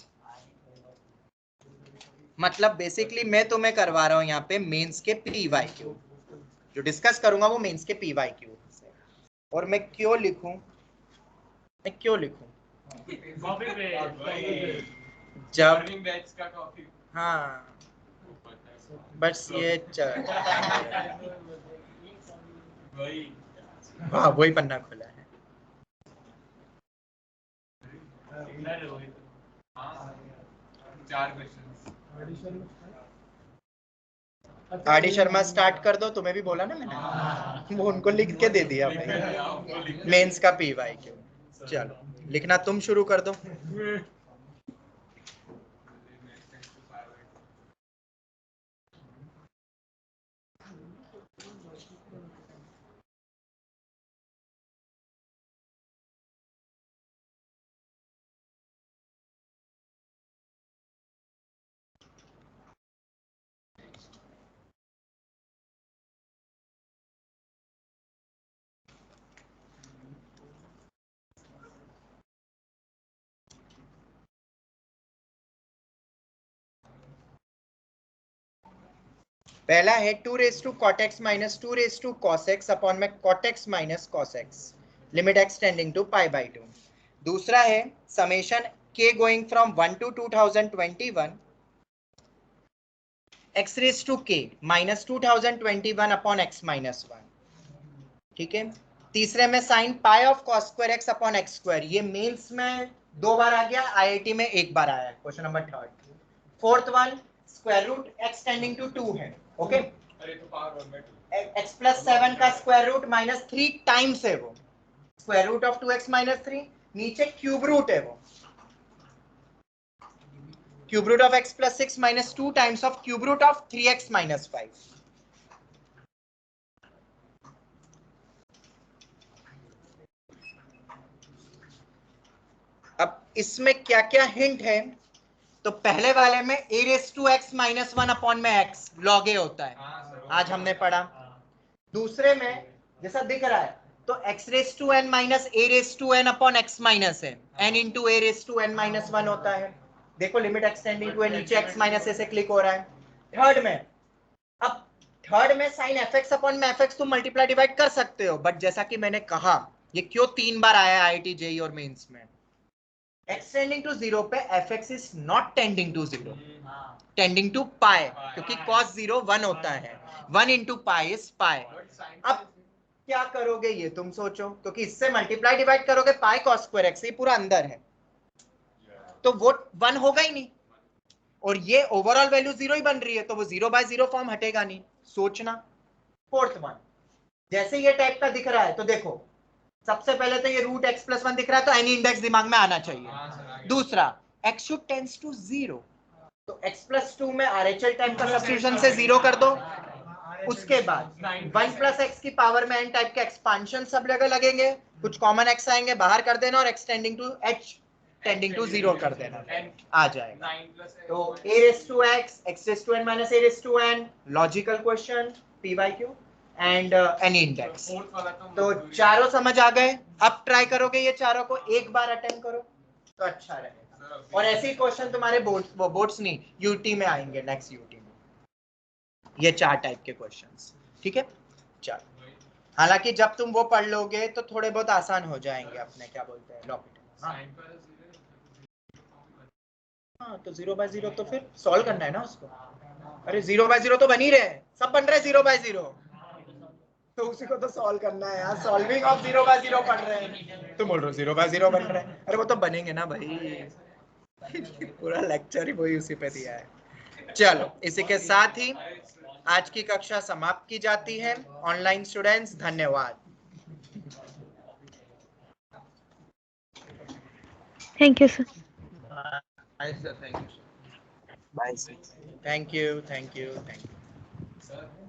मतलब बेसिकली मैं तुम्हें करवा रहा हूँ यहाँ पे मेंस के PYQ, जो डिस्कस करूंगा वो मेंस के PYQ से। और मैं क्यों लिखूं, जब बैच का कॉफी। हाँ बस ये हाँ वही पन्ना खुला है। चार क्वेश्चंस। आरडी शर्मा स्टार्ट कर दो, तुम्हें भी बोला ना मैंने, वो उनको लिख के दे दिया भाई, मेंस का PYQ। चलो लिखना तुम शुरू कर दो। पहला है 2 raise to cot x minus 2 raise to cos x upon में cot x minus cos x, limit x tending to π/2। दूसरा है summation k going from 1 to 2021 x raise to k minus 2021 upon x minus 1, ठीक है। तीसरे में sine pi of cos square x upon x square, ये Mains में 2 बार आ गया, IIT में 1 बार आया है, question number 3। Fourth one square root x tending to 2 है, ओके। अरे तो पावर 1/2 x प्लस 7 का स्क्वायर रूट माइनस 3 टाइम्स है वो, square root of 2x minus 3, नीचे क्यूब रूट है वो, cube root of x plus 6 minus 2 times of cube root of 3x minus 5। अब इसमें क्या क्या हिंट है, तो पहले वाले में a raise to x minus 1 upon में x log a होता है, आज हमने पढ़ा। दूसरे में जैसा दिख रहा है तो x raise to n minus a raise to n upon x minus है, n into a raise to n minus 1 होता है। देखो लिमिट एक्सटेंडिंग टू नीचे x माइनस a से क्लिक हो रहा है। थर्ड में, अब थर्ड में साइन fx अपॉन में fx तुम मल्टीप्लाई डिवाइड कर सकते हो, बट जैसा कि मैंने कहा ये क्यों 3 बार आया IIT JEE और मेंस में, x टेंडिंग टू 0 पे fx is not tending to 0, tending to pi, क्योंकि cos 0 1 होता है, 1 इंटू पाई इज पाई। अब क्या करोगे ये तुम सोचो, क्योंकि इससे मल्टीप्लाई डिवाइड करोगे पाई cos स्क्वायर x, ये पूरा अंदर है तो वो 1 होगा ही नहीं, और ये ओवरऑल वैल्यू 0 ही बन रही है, तो वो 0/0 फॉर्म हटेगा नहीं। सोचना। फोर्थ वन, जैसे ये टाइप का दिख रहा है तो देखो सबसे पहले तो ये रूट x प्लस 1 दिख रहा है तो एनी इंडेक्स दिमाग में आना चाहिए। दूसरा x शुड टेंड्स टू 0, तो x प्लस 2 में RHL टाइप का सब्स्टिट्यूशन से 0 कर दो। उसके बाद 1 प्लस एक्स की पावर में n टाइप के एक्सपांशन सब जगह लगेंगे, कुछ कॉमन x आएंगे बाहर कर देना और x tending to h tending to 0 कर देना, आ जाएगा। तो a raised to x, x raised to n minus a raised to n, logical question PYQ and any index. तो चारों समझ आ गए। अब ट्राई करोगे ये चारों को एक बार अटेम्प्ट करो तो अच्छा रहेगा। और ऐसे ही क्वेश्चन तुम्हारे बोर्ड्स नहीं यूटी में आएंगे, नेक्स्ट यूटी में ये 4 टाइप के क्वेश्चंस, ठीक है। चलो, हालांकि जब तुम वो पढ़ लोगे तो थोड़े बहुत आसान हो जाएंगे अपने, क्या बोलते हैं, लॉपिट। हाँ तो 0 by 0 तो फिर सॉल्व करना है ना उसको। अरे 0 by 0 तो बन ही रहे, सब बन रहे 0 by 0, तो उसी को तो सॉल्व करना है यार। सॉल्विंग ऑफ 0 by 0 पढ़ रहे हैं, तुम बोल रहे हो 0 by 0 बन रहे हैं। अरे वो तो बनेंगे ना भाई, पूरा लेक्चर ही वही उसी पे दिया है। चलो, इसी के साथ ही आज की कक्षा समाप्त की जाती है। ऑनलाइन स्टूडेंट्स धन्यवाद। Thank you sir. Hi sir, thank you sir. Bye, sir. Thank you, thank you, thank you.